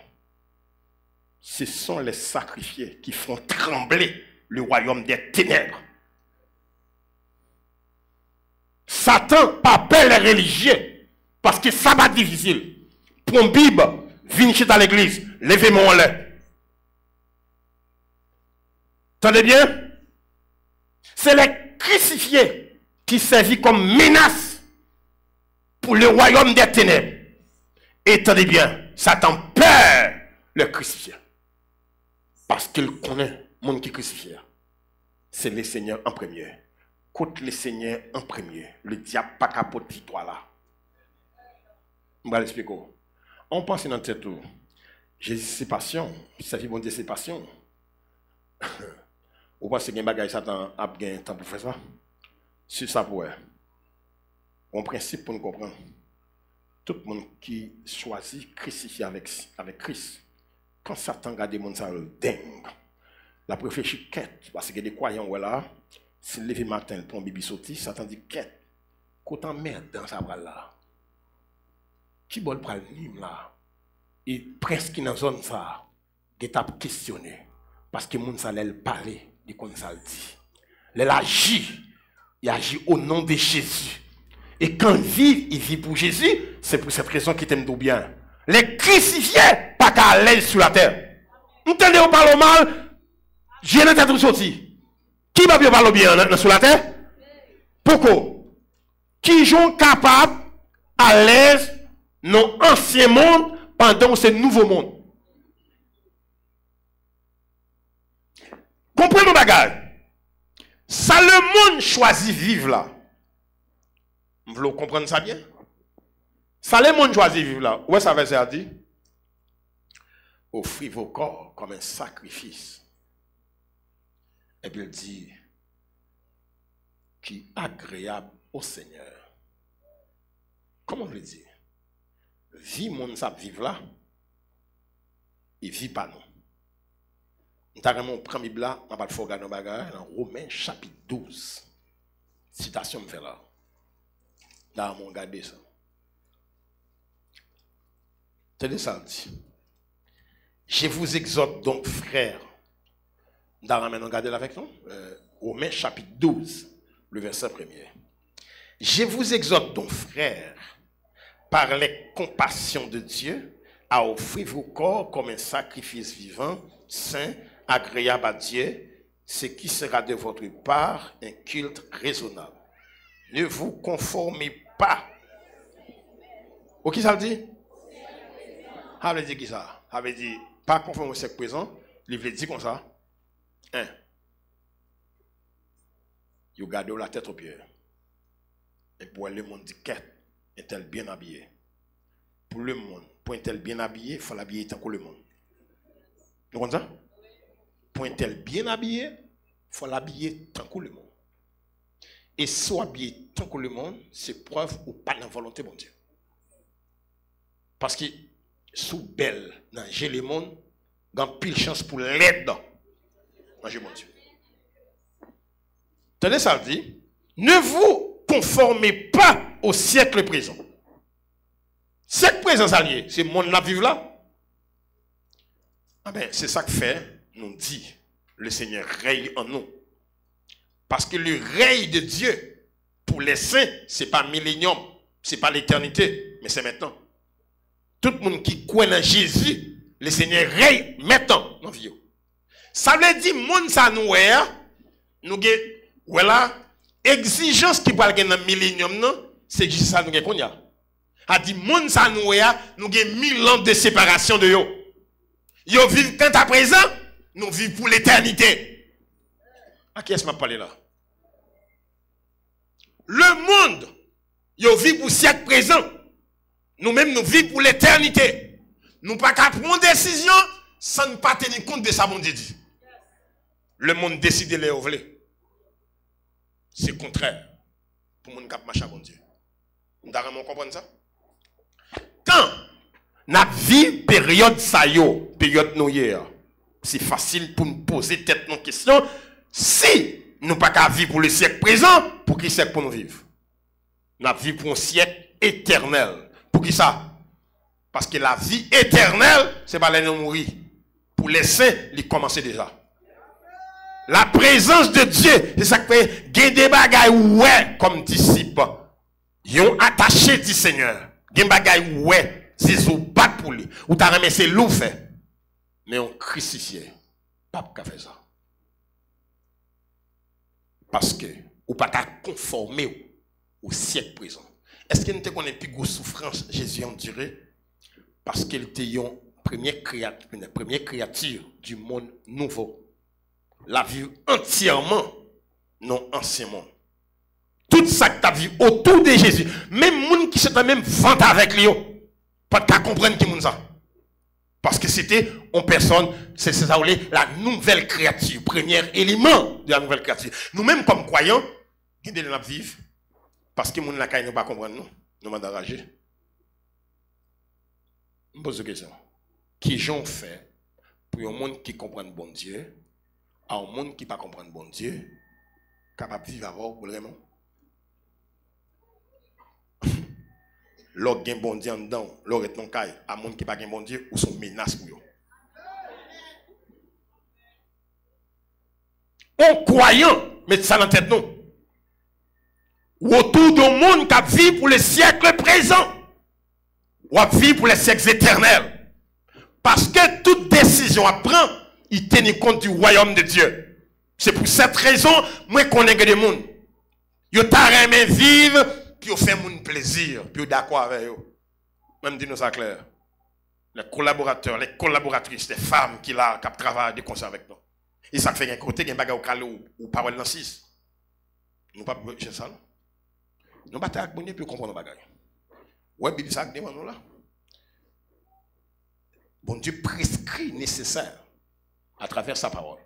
Ce sont les sacrifiés qui font trembler le royaume des ténèbres. Satan pas peur les religieux parce que ça va difficile. Pour une Bible, viens chez à l'église, levez-moi en l'air. Entendez bien? C'est les crucifiés qui servent comme menace pour le royaume des ténèbres. Et tenez bien, Satan peur le crucifié. Parce qu'il connaît le monde qui crucifie. C'est le Seigneur en premier. Côte le Seigneur en premier. Le diable pas capote toi là. Je vais l'expliquer. On pense dans notre tête. Jésus c'est passion. Ça fait bon Dieu c'est passion. Ou pensez que bagay Satan a gagné temps pour faire ça? Si ça pourrait. Un principe pour nous comprendre. Tout le monde qui choisit crucifier avec Christ, quand Satan regarde les gens, ça le dingue. La réfléchir quête, parce que des croyants, voilà, s'il lève le matin, le prend bibi sorti, Satan dit quête. Qu'autant merde dans sa bras là. Qui bol pral nim là? Et presque dans la zone ça, il t'a questionné. Parce que les gens allaient parler de quoi ça le dit. Il agit au nom de Jésus. Et quand il vit pour Jésus, c'est pour cette raison qu'il t'aime tout bien. Les crucifiés, pas qu'à l'aise sur la terre. Vous entendez, on parle mal, j'ai la tête sorti. Qui va bien parler bien sur la terre? Pourquoi? Qui sont capables, à l'aise, dans l'ancien monde, pendant ce nouveau monde? Comprenez mon bagage. Ça, le monde choisit vivre là. Vous voulez comprendre ça bien? Ça, le monde choisit vivre là. Où est-ce que ça verset a dit? Offrez vos corps comme un sacrifice. Et puis il dit, qui est agréable au Seigneur. Comment on veut dire? Vie mon ça vivre là, il vit pas non. Nous avons mon premier là, on va le faire regarder dans Romains chapitre 12. Citation me fait là. Là, on va regarder ça. Tenez ça dit. Je vous exhorte donc, frères. Nous allons regarder là avec nous. Romains chapitre 12, le verset 1er. Je vous exhorte donc, frères, par les compassions de Dieu, à offrir vos corps comme un sacrifice vivant, saint, agréable à Dieu, ce qui sera de votre part un culte raisonnable. Ne vous conformez pas. Au qui ça veut dire? Ça veut dire qui ça? Ça veut dire pas conforme au siècle présent. Il veut dire comme ça. Vous gardez la tête au pied. Et pour le monde dit qu'est est-elle bien habillée? Pour le monde, pour être bien habillé, il faut l'habiller tant que le monde. Vous comprenez ça? Pour être bien habillé, il faut l'habiller tant que le monde. Et soit habillé tant que le monde, c'est preuve ou pas de la volonté de Dieu. Parce que sous belle, dans le monde, il y a pile chance pour l'aide dans mon Dieu. Tenez ça dit, ne vous conformez pas au siècle présent. Siècle présent, c'est le monde qui vit là. Ah ben, c'est ça que fait, nous dit, le Seigneur règne en nous. Parce que le règne de Dieu, pour les saints, ce n'est pas millénium, ce n'est pas l'éternité, mais c'est maintenant. Tout le monde qui croit en Jésus, le Seigneur règne maintenant dans la vie. Ça veut dire, monde ça nous voilà, exigence qui va gagner dans le millénium, c'est juste ça nous gagne. A dit, monde ça nous avons 1000 ans de séparation de yo. Yo vivent quand à présent, nous vivons pour l'éternité. À qui est-ce que je parle là? Le monde, yo vit pour le siècle présent. Nous-mêmes, nous vivons pour l'éternité. Nous ne pouvons pas prendre une décision sans ne pas tenir compte de ça, mon Dieu dit. Le monde décide de les ouvrir. C'est contraire. Pour mon cap marche à mon Dieu. Vous comprenez ça? Quand nous vivons période ça yo, période nous hier, c'est facile pour nous poser tête nos questions. Si nous ne pouvons pas vivre pour le siècle présent, pour qui siècle pour nous vivre? Nous vivons pour un siècle éternel. Pour qui ça? Parce que la vie éternelle, c'est pas les non mourir. Pour les saints, ils commencent déjà. La présence de Dieu, c'est ça qui fait gagner des bagailles ouais comme disciples. Ils ont attaché du Seigneur. Gagner des bagailles ouais, c'est ou bat pour lui. Ou t'as ramassé l'eau fait. Mais on crucifié. Pas qu'à faire ça. Parce que ou pas qu'à conformer au siècle présent. Est-ce qu'il ne connaît plus de souffrance Jésus enduré? Parce qu'il était une première créature du monde nouveau. La vie entièrement, non ancien monde. Tout ça que tu as vu autour de Jésus, même les gens qui se même vente avec lui, pas de comprendre qui est ça. Parce que c'était en personne, c'est ça la nouvelle créature, premier élément de la nouvelle créature. Nous-mêmes, comme croyants, nous devons vivre. Parce que les gens ne peuvent pas comprendre nous. Nous sommes enragés. Je me pose une question. Qui j'en fait pour un monde qui comprend bon Dieu, à un monde qui ne comprend pas bon Dieu, capable de vivre avec vraiment? L'autre qui a un bon Dieu en dedans, l'autre est non caille, à un monde qui n'a pas un bon Dieu, ou sont menaces pour eux. En croyant, mettez ça dans la tête, non? Ou autour d'un monde qui vit pour les siècles présents, ou vit pour les siècles éternels. Parce que toute décision à prendre, il tient compte du royaume de Dieu. C'est pour cette raison, moi, je connais que des gens. Ils t'arrêtent vivre, puis ils font mon plaisir, puis ils d'accord avec eux. Même dis-nous ça clair. Les collaborateurs, les collaboratrices, les femmes qui travaillent des conseils avec nous. Et ça fait un côté, il y a un bagage au calou ou parole dans 6. Nous pas c'est ça. Nous pas t'as bonne pour comprendre le bagage. Ouais, Bible ça demande nous là. Bon Dieu prescrit nécessaire à travers sa parole.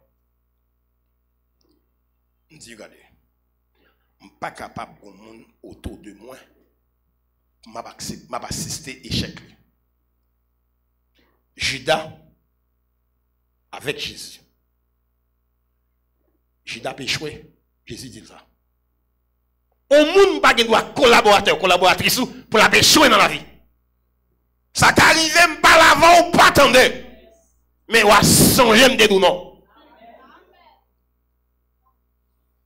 On dit regardez. Je ne suis pas capable de monde autour de moi. Je m'a assisté échec. Judas avec Jésus. Judas a échoué. Jésus dit ça. Au monde pas doit collaborateur, collaboratrice pour la échouer dans la vie. Ça t'arrive même pas l'avant ou pas attendre. Mais ou à changer de tout non.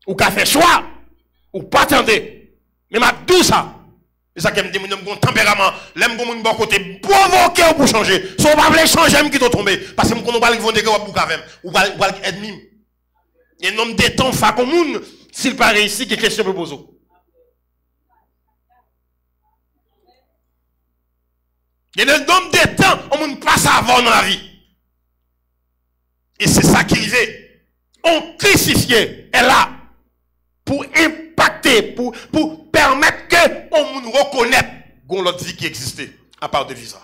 Ou qu'a fait choix ou pas attendre. Mais m'a dit ça. C'est ça qui me dit mon tempérament, l'aime mon bon côté provoquer pour changer. Si on pas veut changer, même qui doit tomber parce que on pas vont déguer ou pour même ou pas ennemi. Il y a un homme de temps fa commune s'il pas réussi qui question pour poser. Il y a un homme de temps, on ne passe avant dans la vie. Et c'est ça qui arrive. On crucifié est là pour impacter, pour permettre que on nous reconnaisse qu'on l'autre vie qui existait à part de visa.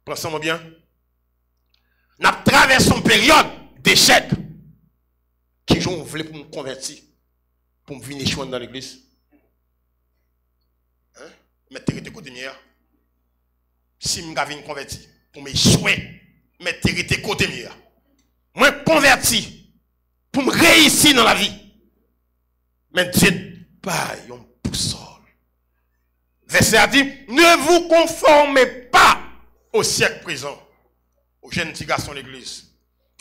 Pensez-moi bien. Nous avons traversé une période d'échec qui j'en voulais pour me convertir, pour me venir choisir dans l'église. Hein? Mettre de côté mien. Si je me converti, pour me échouer, mettre de côté mien. Moi converti pour me réussir dans la vie. Mais Dieu pas une boussole. Verset a dit, ne vous conformez pas au siècle présent. Aux jeunes petits garçons de l'église.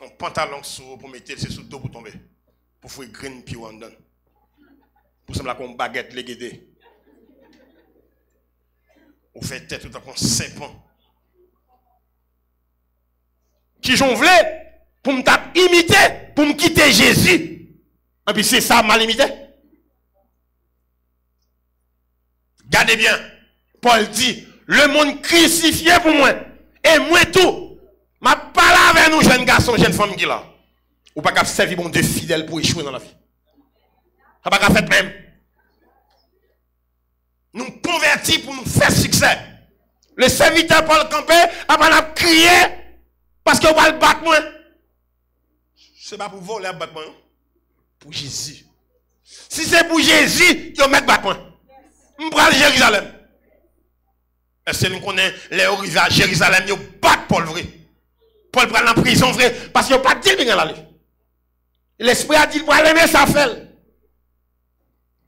Un pantalon pour mettre sous le dos pour tomber. Pour faire green puis en dedans. Pour sembler comme baguette léguée. Ou fait tête tout à coup 5 ans. Qui j'en voulais pour me imiter, pour me quitter Jésus. Et puis c'est ça mal imité. Gardez bien, Paul dit, le monde crucifié pour moi, et moi tout, ma parole avec nous jeunes garçons, jeunes femmes qui là, ou pas qu'à servir mon Dieu fidèle pour échouer dans la vie. Ça pas qu'à faire même. Nous convertis pour nous faire succès. Le serviteur Paul Campé a pas crié parce qu'on va le battre moi. C'est pas pour voler le battre moi, pour Jésus. Si c'est pour Jésus, il va mettre battre moi. On prend Jérusalem. Est-ce que nous connaissons les arrivés à Jérusalem, ils battent Paul vrai. Paul prend la prison vrai parce qu'il n'a pas dit bien aller. L'esprit a dit pour aller mais ça fait.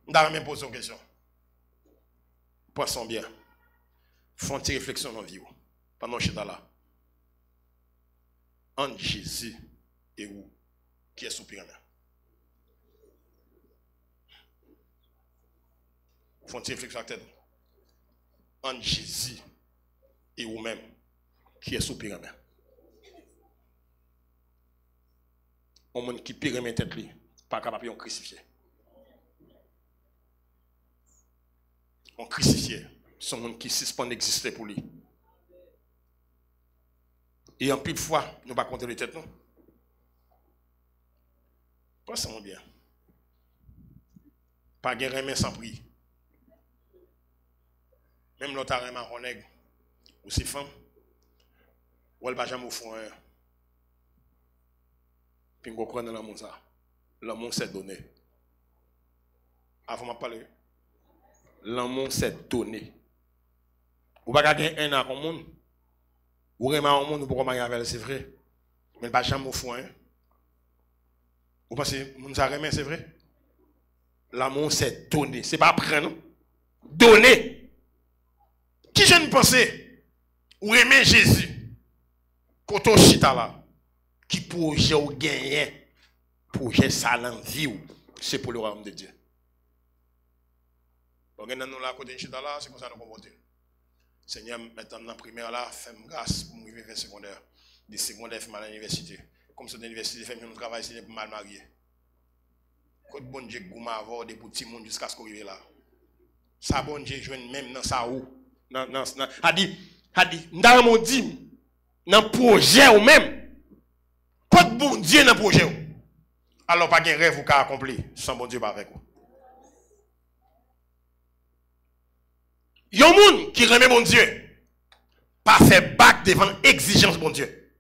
On va même poser une question. Poisson bien. Font une réflexion dans la vie. Pendant que je suis là. Entre Jésus et où? Qui est soupirant? Font une réflexion à tête. Entre Jésus et vous-même, qui est soupirant? Un monde qui pire mes têtes, pas capable de crucifier. On crucifié. C'est un monde qui suspend d'exister pour lui. Et en plus de fois, nous ne pas compter les têtes, non? Pensez-moi bien. Pas de remède sans prix. Même l'autre remède en nègre, ou si femme, ou elle va jamais au fond. Puis on croit dans l'amour ça. L'amour c'est donné. Avant de parler, l'amour c'est donné. Ou pas gagner un an comme monde. Ou vraiment au monde, ou pourquoi marier avec elle, c'est vrai. Mais pas jamais au fond. Ou pensez, moun ça remet, c'est vrai. L'amour c'est donné. C'est pas prendre, non? Donné. Qui je ne pensais? Ou aimer Jésus? Koto chita là. Qui projet ou gagner? Projet ça l'envie, c'est pour le royaume de Dieu. Regardez nous là, côté chita là, c'est comme ça nous comporter. Seigneur, maintenant dans la primaire là, fais-moi grâce pour me vivre secondaire. Des secondaires, fais-moi à l'université. Comme ça, l'université, fais-moi un travail pour mal marié. Quand bon Dieu gouma avoir des petits monde jusqu'à ce qu'on arrive là. Ça bon Dieu joue même dans sa ou. A dit, dans mon dit, dans projet ou même. Quand bon Dieu dans projet ou. Alors pas de rêve ou qu'à accomplir sans bon Dieu pas avec vous. Yon moun qui remet mon Dieu, pas fait bac devant exigence bon Dieu.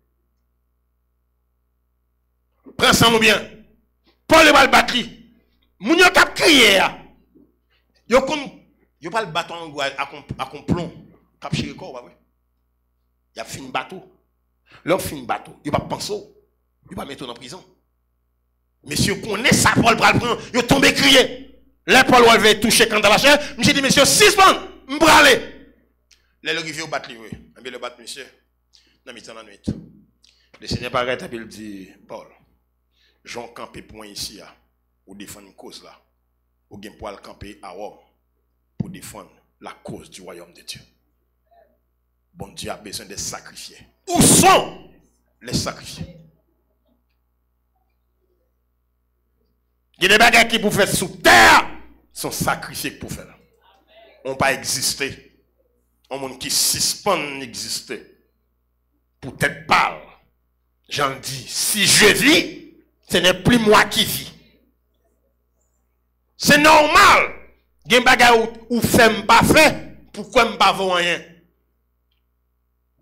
Prends ça nous bien. Paul le bal batri. Moun yo kap crier. Yo pas le bâton à complon. Kap chire corps pas vrai. Y a fin bateau. L'homme fin bateau, il pas penser. Il pas mettre en prison. Monsieur connaît ça Paul pral prendre, yo tomber crier. Là Paul va toucher quand dans la chair, monsieur dit monsieur suspend. M'bralé. Les rivières battent lui. Le bat monsieur. Dans mi-temps la nuit. Le Seigneur paraît et il dit Paul, j'en campé point ici pour défendre une cause là. Ou bien pour aller camper à Rome pour défendre la cause du royaume de Dieu. Bon Dieu a besoin de sacrifier. Où sont les sacrifiés? Il y a des bagages qui pour faire sous terre sont sacrifiés pour faire. On pas exister. Un monde qui suspend d'exister. Pour être pâle. J'en dis, si je vis, ce n'est plus moi qui vis. C'est normal. Il y a des bagages où fait pas fait. Pourquoi je ne pas voir rien?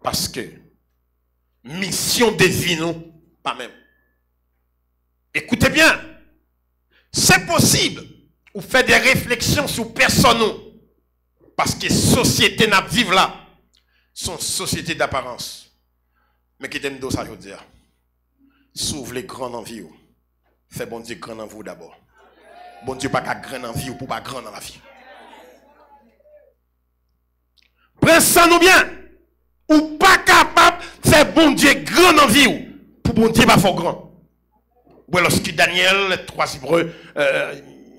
Parce que mission divine, pas même. Écoutez bien. C'est possible. Ou faire des réflexions sur personne. Parce que société n'a vivre là, sont société d'apparence. Mais qui t'aime ça, je veux dire. S'ouvre les grandes envies. Fais bon Dieu grand en vous d'abord. Bon Dieu pas qu'à grand en vie ou pour pas grand dans la vie. Prends ça nous bien. Ou pas capable de faire bon Dieu grand en vie ou pour bon Dieu pas fort grand. Ou lorsque Daniel, les trois Hébreux,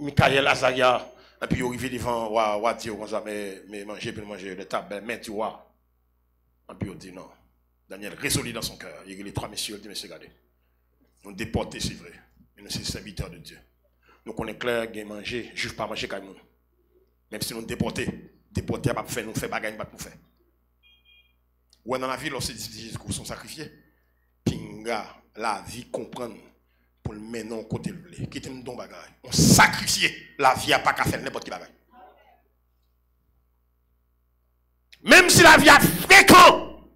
Michael, Azaria, et puis, il arrive devant Dieu, mais manger, puis manger le table, mais tu vois. Et puis, il dit non. Daniel résolu dans son cœur. Il y a les trois messieurs, il dit, monsieur, regardez. Nous déportés, c'est vrai. Mais nous sommes serviteurs de Dieu. Nous connaissons clair, qu'il manger, juge pas manger comme nous. Même si nous déportés, déportés, pas faire, nous fait bagaille, pas pour faire. Ou dans la vie, lorsque Jésus sont sacrifiés, pinga, la vie comprendre. Pour le mener au côté de qui était un don bagaille. On sacrifié la vie à pas qu'à faire n'importe qui bagaille. Même si la vie a fréquent,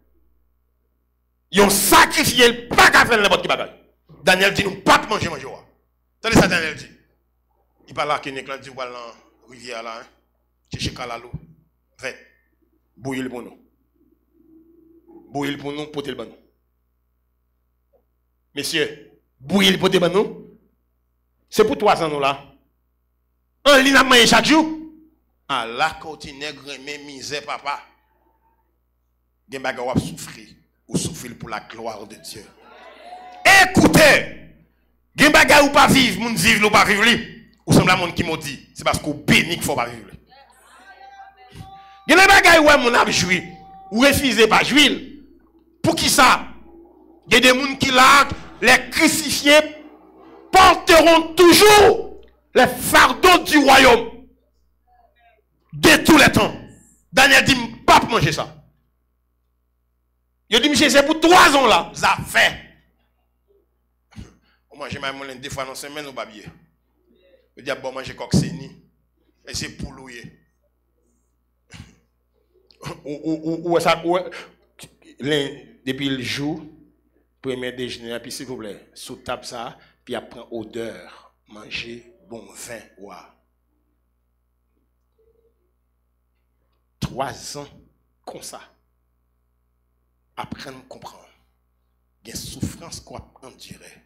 ils ont sacrifié pas qu'à faire n'importe qui bagaille. Daniel dit nous pas manger. Attendez ça Daniel dit. Il parle là qu'il n'est dit voilà dans rivière là, chercher Kalalo. Fait bouillir pour nous. Bouillir pour nous, porter le banon. Messieurs, bouillir le poté nous. C'est pour 3 ans nous là. En ligne à manger chaque jour. Ah là, quand tu nègre mais misère papa. gen bagay ou souffrir, ou souffrir pour la gloire de Dieu. Écoutez, gen bagay ou pas vivre, moun vivre ou pas vivre li, ou semble à monde qui maudit, c'est parce qu'on béni qu'il faut pas vivre. Gen bagay ou moun a joui, ou refusez pas jouir. Pour qui ça? Il y a des gens qui là, les crucifiés porteront toujours les fardeaux du royaume. De tous les temps. Daniel dit, pas manger ça. Il dit, monsieur, c'est pour 3 ans là, ça fait. On mange même des fois dans la semaine ou pas bien. Il dit, bon, manger coxénie. Et c'est pour louer. Ou ça, depuis le jour, premier déjeuner, puis s'il vous plaît, sous table ça, puis après odeur, manger bon vin, ouah. 3 ans comme ça. Apprendre à comprendre. Il y a une souffrance qu'on endurer.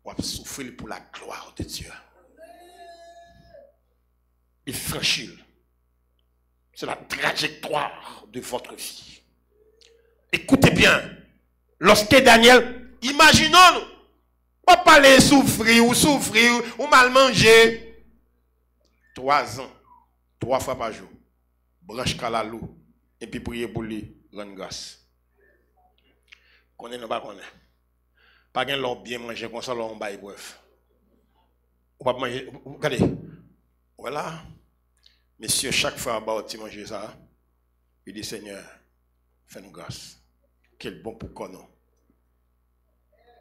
On va souffrir pour la gloire de Dieu. Et franchir. C'est la trajectoire de votre vie. Écoutez bien. Lorsque Daniel, imaginons-nous, on va parler souffrir, ou mal manger. 3 ans, 3 fois par jour. Branche kalalou, et puis prier pour lui, rendre grâce. Qu'on est pas qu'on est. Pas qu'un l'on bien manger, comme ça l'on baille bref. On va manger, regardez. Voilà. Monsieur, chaque fois, tu manger ça, il dit Seigneur, fais-nous grâce. Quel bon pour qu'on.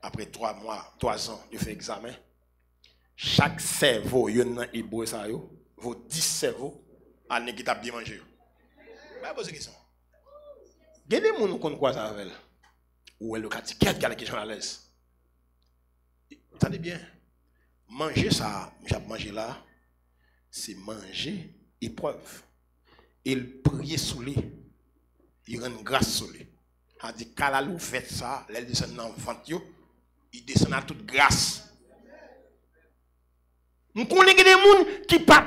Après 3 mois, 3 ans, il fait examen. Chaque cerveau, il y a un hébreu, ça, vos 10 cerveaux, à qui t'a bien mangé. Je pose une question. Il y a des gens qui connaissent ça avec elle. Ou elle a dit, quelle est la question à l'aise? Attendez bien. Manger ça, j'ai mangé là, c'est manger épreuve. Il prie sous lui. Il rend grâce sous lui. Il dit, quand vous fait ça, elle descend dans le ventre, il descend à toute grâce. Nous connaissons des gens qui ne pas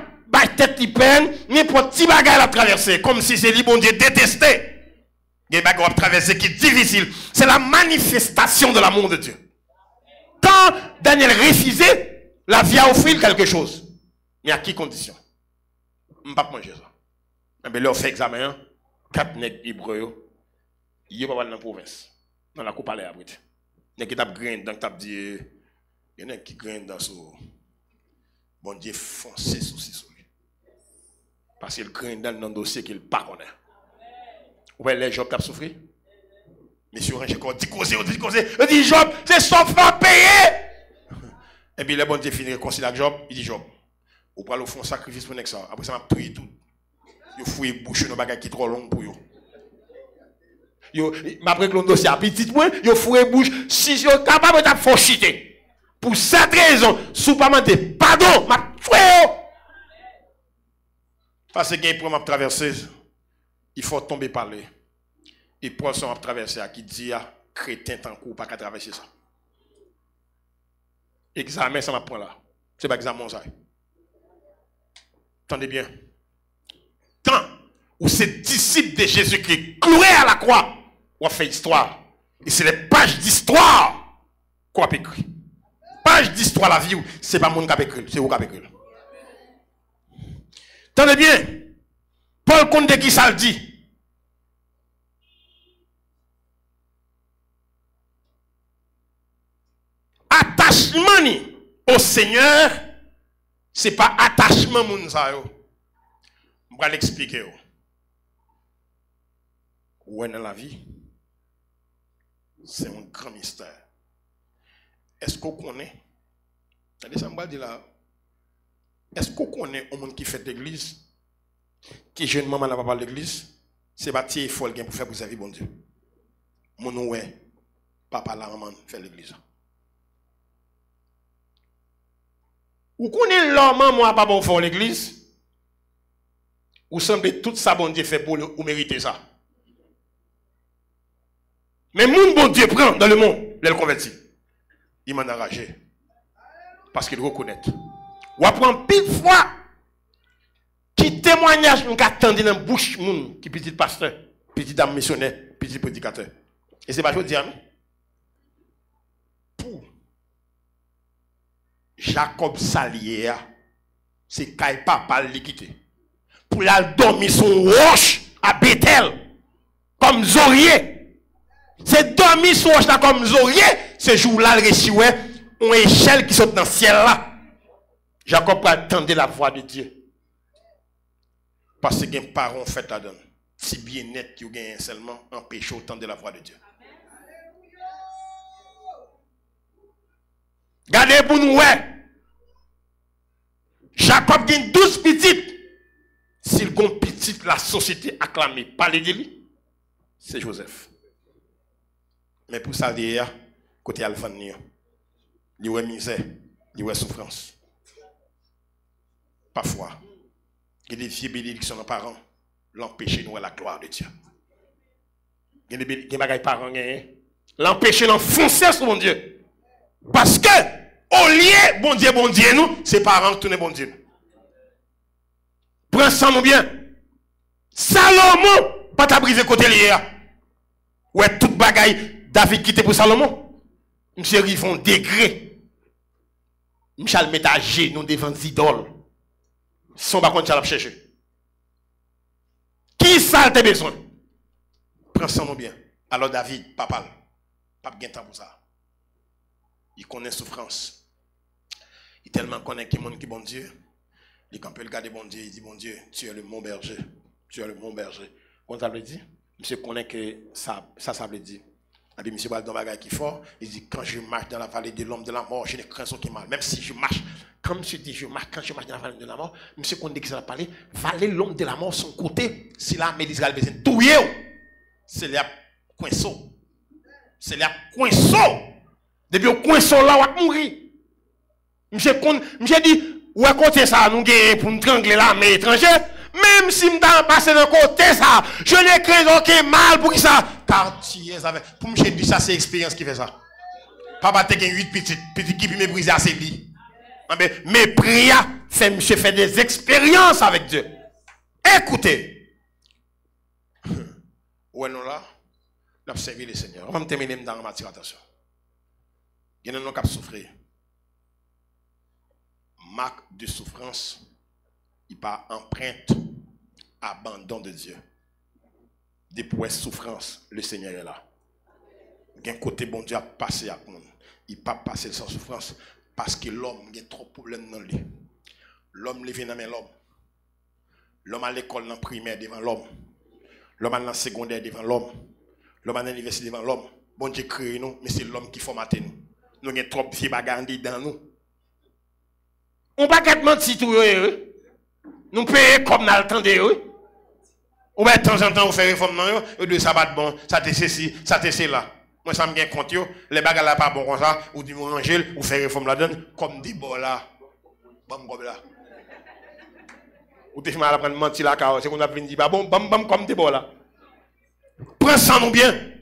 tête qui peine, n'importe petit bagage à traverser, comme si c'est lui, bon Dieu, détesté. Il y a des bagages à traverser qui est difficile. C'est la manifestation de l'amour de Dieu. Quand Daniel refusait, la vie a offert quelque chose. Mais à quelle condition? Je ne peux pas manger ça. Mais là, on fait examen, 4 nègres hébreux, ils ne sont pas dans la province. Dans la coupe à l'air, après. Il y a qui tapent grain, donc tapent dit, il y en a qui grain dans ce. Bon Dieu, foncez sous lui. Parce qu'il grain dans le dossier qu'il ne connaît pas. Ouais, les Job qui ont souffert. Monsieur Range, on dit causer. On dit Job, c'est son frère payé. Et puis le bon Dieu finit réconcilier avec Job. Il dit Job, vous pouvez faire un sacrifice pour ça. Après ça, m'a prié tout. Vous fouillez bouche dans bagage qui est trop long pour vous. Après que le dossier a petit point, vous fouillez bouche. Si vous êtes capable de faire chiter. Pour cette raison, sous pas mentir, pardon, m'a tué. Parce que quand il traverser, il faut tomber par là. Et pour ça, on traverser qui dit crétin tant qu'on pas qu'à traverser ça. Examen, ça m'a point là. C'est pas examen ça. Attendez bien. Tant où ces disciples de Jésus-Christ cloués à la croix, on fait histoire. Et c'est les pages d'histoire qu'on a écrit. Page d'histoire la vie, c'est pas mon qui a écrit, c'est vous qui a écrit. Attendez bien. Paul Comte de qui ça le dit? Attachement au Seigneur, ce n'est pas attachement moun sa yo. Je vais l'expliquer. Où est dans la vie? C'est un grand mystère. Est-ce qu'on connaît? Regardez ça, je vais dire là. Est-ce qu'on connaît un monde qui fait l'église? Qui jeune maman n'a pas parlé de l'église? C'est bâti folle pour faire pour servir bon Dieu. Mon ouais, papa la maman fait l'église. Ou connaît l'homme moi pas bon faire l'église? Ou semble tout ça bon Dieu fait pour ou mériter ça? Mais mon bon Dieu prend dans le monde, il convertit. Il m'en a enragé. Parce qu'il reconnaît. Ou apprend pile fois qui témoignage nous attendons dans la bouche moun qui petit pasteur, petit dame missionnaire, petit prédicateur. Et c'est pas je dis, pour Jacob Salier, c'est Kaï papa l'équité. Pour la dormir son roche à Bethel, comme Zorier. C'est dormir son roche là comme Zorier, ce jour-là, il reçu une échelle qui saute dans le ciel là. Jacob attendait la voix de Dieu. Parce que les parents fait la donne. Si bien net qui gagne seulement empêche autant de la voix de Dieu. Gardez pour nous, Jacob gagne 12 petites. S'il gagne petite, la société acclamée, parler de lui, c'est Joseph. Mais pour ça, derrière, côté Alphanio, il y a misère, il y a souffrance. Parfois, il y a des vieilles bénédictions aux parents, l'empêcher de voir la gloire de Dieu. Il y a des parents, l'empêcher d'enfoncer sur mon Dieu. Parce que, au lieu, bon Dieu, nous, c'est parents qui tournent bon Dieu. Prends ça, nous bien. Salomon, pas ta brisé côté lié. Ouais, toute bagaille, David quitté pour Salomon. Monsieur, ils font degré. Michel met à genoux devant les idoles. Son bas contre la chercher. Qui ça te besoin? Prends ça, nous bien. Alors David, papa, pas de temps pour ça. Il connaît souffrance. Il tellement connaît qui monde qui bon Dieu. Il quand peut regarder bon Dieu, il dit bon Dieu, tu es le mon berger. Tu es le mon berger. Comment ça veut dire? Monsieur connaît que ça veut dire. Et puis monsieur va dans bagage qui fort, il dit quand je marche dans la vallée de l'homme de la mort, je n'ai craint son qui mal. Même si je marche, comme monsieur dit, quand je marche dans la vallée de la mort, monsieur connaît que ça va parler, vallée de l'homme de la mort, son côté, c'est là mais d'Israël besoin tout c'est là coinceau. C'est là coinceau. Depuis au coinceau là, on va mourir. Monsieur dit ou à côté ça, nous gagnons pour nous trangler là, mais étranger. Même si nous avons passé d'un côté ça, je n'ai craint aucun mal pour ça. Car tu es avec. Pour me dire ça, c'est l'expérience qui fait ça. Papa, tu as 8 petits qui me briser à ses vies. Mais prière, fait monsieur fait des expériences avec Dieu. Écoutez. Ouais, nous là, nous avons servi le Seigneur. On va terminer dans la matière, attention. Il y en a qui ont souffert. Marque de souffrance, il pas empreinte abandon de Dieu. Depuis souffrance, le Seigneur est là. Il y a un côté bon Dieu a passé à monde. Il pas passé sans souffrance parce que l'homme a trop de problèmes dans lui. L'homme levé dans l'homme. L'homme à l'école dans primaire devant l'homme. L'homme à la secondaire devant l'homme. L'homme à l'université devant l'homme. Bon Dieu crée nous, mais c'est l'homme qui formate nous. Nous avons trop de bagages dans nous. On va pas mentir tout nous payons comme dans le temps de on va de temps en temps faire réforme non de ça va bon ça te ceci ça te c'est là moi ça me gagne compte les bagages là pas bon comme ça ou du manger ou faire réforme là donne comme des bol là bam comme là ou te mal apprendre mentir là car c'est qu'on a venu dire bon bam bam comme des bol là prends ça nous bien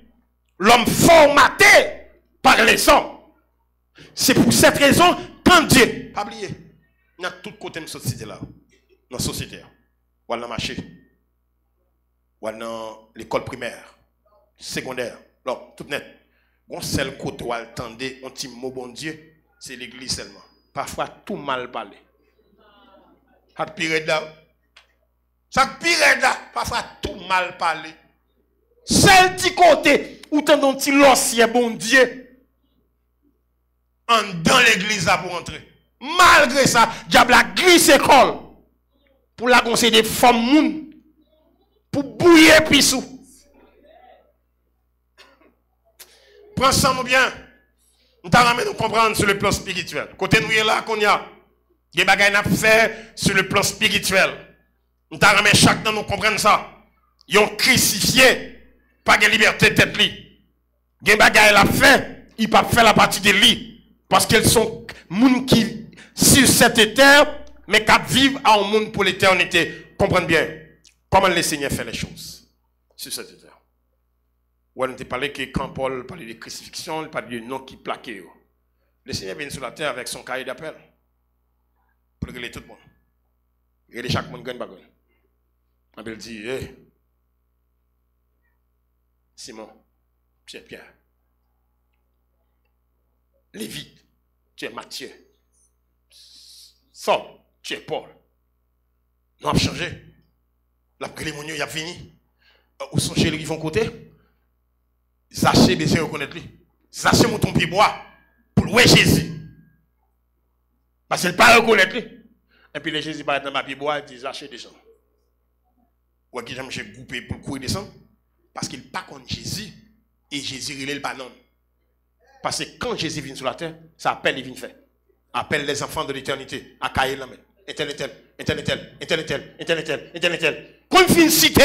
l'homme formaté par les hommes c'est pour cette raison quand Dieu pas oublier dans tout côté de société là dans la société ou dans le marché ou dans l'école primaire secondaire là tout net bon seul côté où attendez un petit mot bon Dieu c'est l'église seulement parfois tout mal parlé ça pire là parfois tout mal parlé seul petit côté où t'entends petit l'ancien bon Dieu en dans l'église là pour entrer. Malgré ça, diable a glissé école pour la conseiller des femmes moun pour bouiller pissou. Prends ça bien. Nous t'avons nous comprendre sur le plan spirituel. Côté nous là qu'on y a des bagages à faire sur le plan spirituel. Nous t'avons chaque temps nous comprendre ça. Ils ont crucifié pas de liberté de tête li. Des bagages à faire, ils pas faire la partie de lui parce qu'ils sont moun qui sur cette terre, mais qui vivent en monde pour l'éternité. Comprenez bien comment le Seigneur fait les choses sur cette terre. On a parlé que quand Paul parlait de crucifixion, il parlait de nom qui plaquait. Le Seigneur vient sur la terre avec son cahier d'appel pour régler tout le monde. Régler chaque monde gagne bagarre. Il dit, Simon, tu es Pierre. Lévi, tu es Matthieu. Saul, tu es Paul. Nous avons changé. La prélémonion, il a fini. Où sont chez lui, ils vont côté. Zaché besoin reconnaître lui. Zaché mon ton pied bois pour louer Jésus. Parce qu'il ne pas reconnaître lui. Et puis les Jésus paraît dans ma pied bois, il dit Zaché descend. Ou qui j'aime j'ai groupé pour courir descendre. Parce qu'il pas contre Jésus. Et Jésus il est le pas non. Parce que quand Jésus vient sur la terre, ça appelle les vins faire. Appelle les enfants de l'éternité à cailler la main. Intellectuel. Quand il finit citer,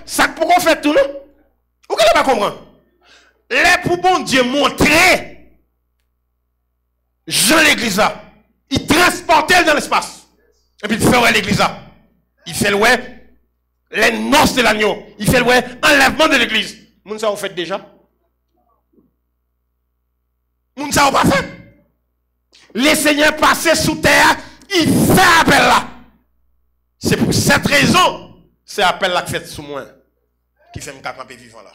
ça pourquoi faire tout, non? Vous ne pas comprendre? Les pour bon Dieu montrer, Jean l'église là, il transportait dans l'espace. Et puis il fait l'église là. Il fait les noces de l'agneau. Il fait enlèvement de l'église. Moun ça vous fait déjà? Moun ça vous pas fait? Les seigneurs passaient sous terre, il fait appel là. C'est pour cette raison, c'est appel là qui fait sous moi, qui fait me camper vivant là.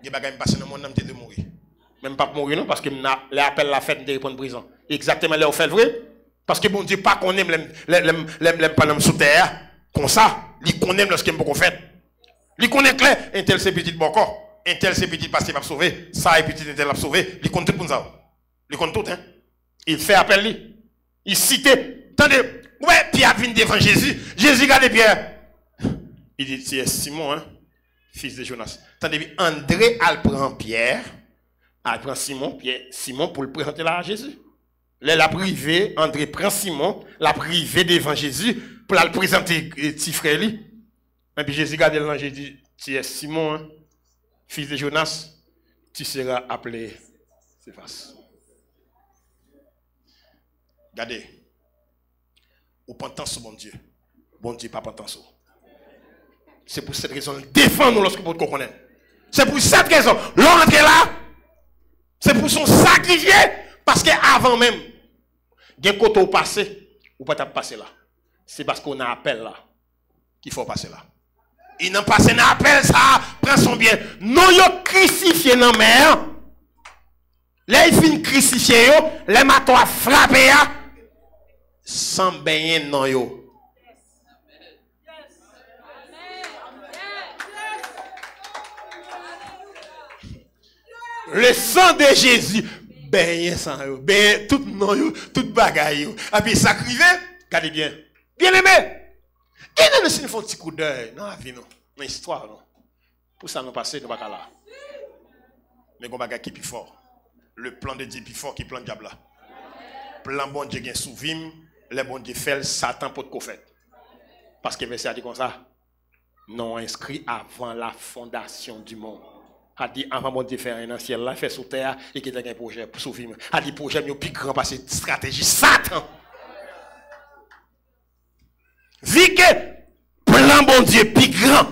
Il y a des gens qui passent dans le monde, de mourir. Même pas pour mourir non, parce que l'appel la fait de répondre prison. Exactement là où fait le vrai. Parce que bon Dieu pas qu'on aime les pas sous terre, comme ça, il connaît lorsqu'il me fait. Il connaît clair, un tel c'est petit bon corps, un tel c'est petit parce qu'il va sauver, ça est petit un tel va sauver, il compte tout pour ça. Il compte tout hein. Il fait appel lui. Il cite, attendez, ouais, Pierre vient devant Jésus. Jésus regarde Pierre. Il dit, c'est Simon, hein, fils de Jonas. Attendez, André, elle prend Pierre, elle prend Simon pour le présenter là à Jésus. Là, la privée, André prend Simon, la privée devant Jésus, pour le présenter petit frère lui. Et puis Jésus regarde devant Jésus, dit, tu es Simon, hein, fils de Jonas, tu seras appelé Céphas. Regardez, ou pentant sur bon Dieu pas pentant sur. C'est pour cette raison, défend-nous lorsque vous connaissez. C'est pour cette raison, l'entrée là, c'est pour son sacrifié, parce qu'avant même, il y a un côté au passé, ou pas passer là. C'est parce qu'on a appel là, qu'il faut passer là. Il n'a pas passé un appel, ça prend son bien. Non, il a crucifié dans la mer. Là, il finit crucifié, les matons a frappé, sans baigner non yo. Le sang de Jésus, baigner sans yo, baigner tout non yo, tout bagaille yo. Et puis ça crive, regardez bien. Bien aimé. Et nous nous font un petit coup d'œil dans la vie non, dans l'histoire non. Pour ça nous passer nous pas là. Mais on bagaille qui plus fort. Le plan de Dieu plus fort qui plan de diable là. Plan bon Dieu gain souvim. Les bon Dieu fait Satan pour te faire. Parce que verset a dit comme ça. Non inscrit avant la fondation du monde. A dit avant bon Dieu faire un ciel là, fait sous terre et qui a un projet pour sauver. A dit projet mieux plus grand parce que stratégie Satan. Vu que plan bon Dieu plus grand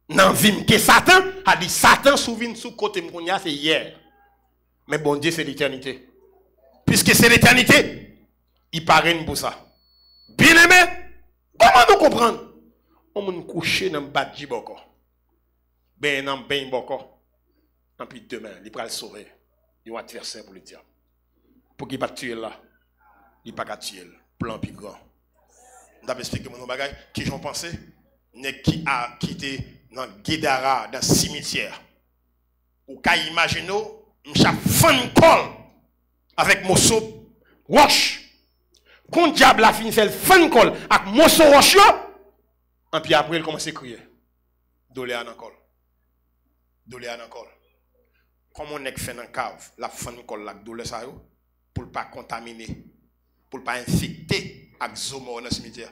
dans vie que Satan, a dit Satan souvient sous côté mounia c'est hier. Mais bon Dieu c'est l'éternité. Puisque c'est l'éternité. Il parraine pour ça. Bien aimé, comment nous comprendre? On nous coucher dans le bas de boko. Ben dans ben boko. Et puis demain, il va le sauver. Il va adversaire pour le diable. Pour qu'il ne pas tuer là. Il ne va pas tuer. Plan plus grand. On va expliquer mon bagage. Qui j'en pensais? Qui a quitté dans Guédara, dans le cimetière. Ou qu'à imaginer, m'chap fan col avec morceau roche. Quand le diable a fini de faire le fan col avec morceau roche, et puis après il commence à crier. Doléan encore. Doléan encore. Comme on est fait dans la cave, la fan col avec doléan ça pour ne pas contaminer, pour ne pas infecter avec zomo dans le cimetière.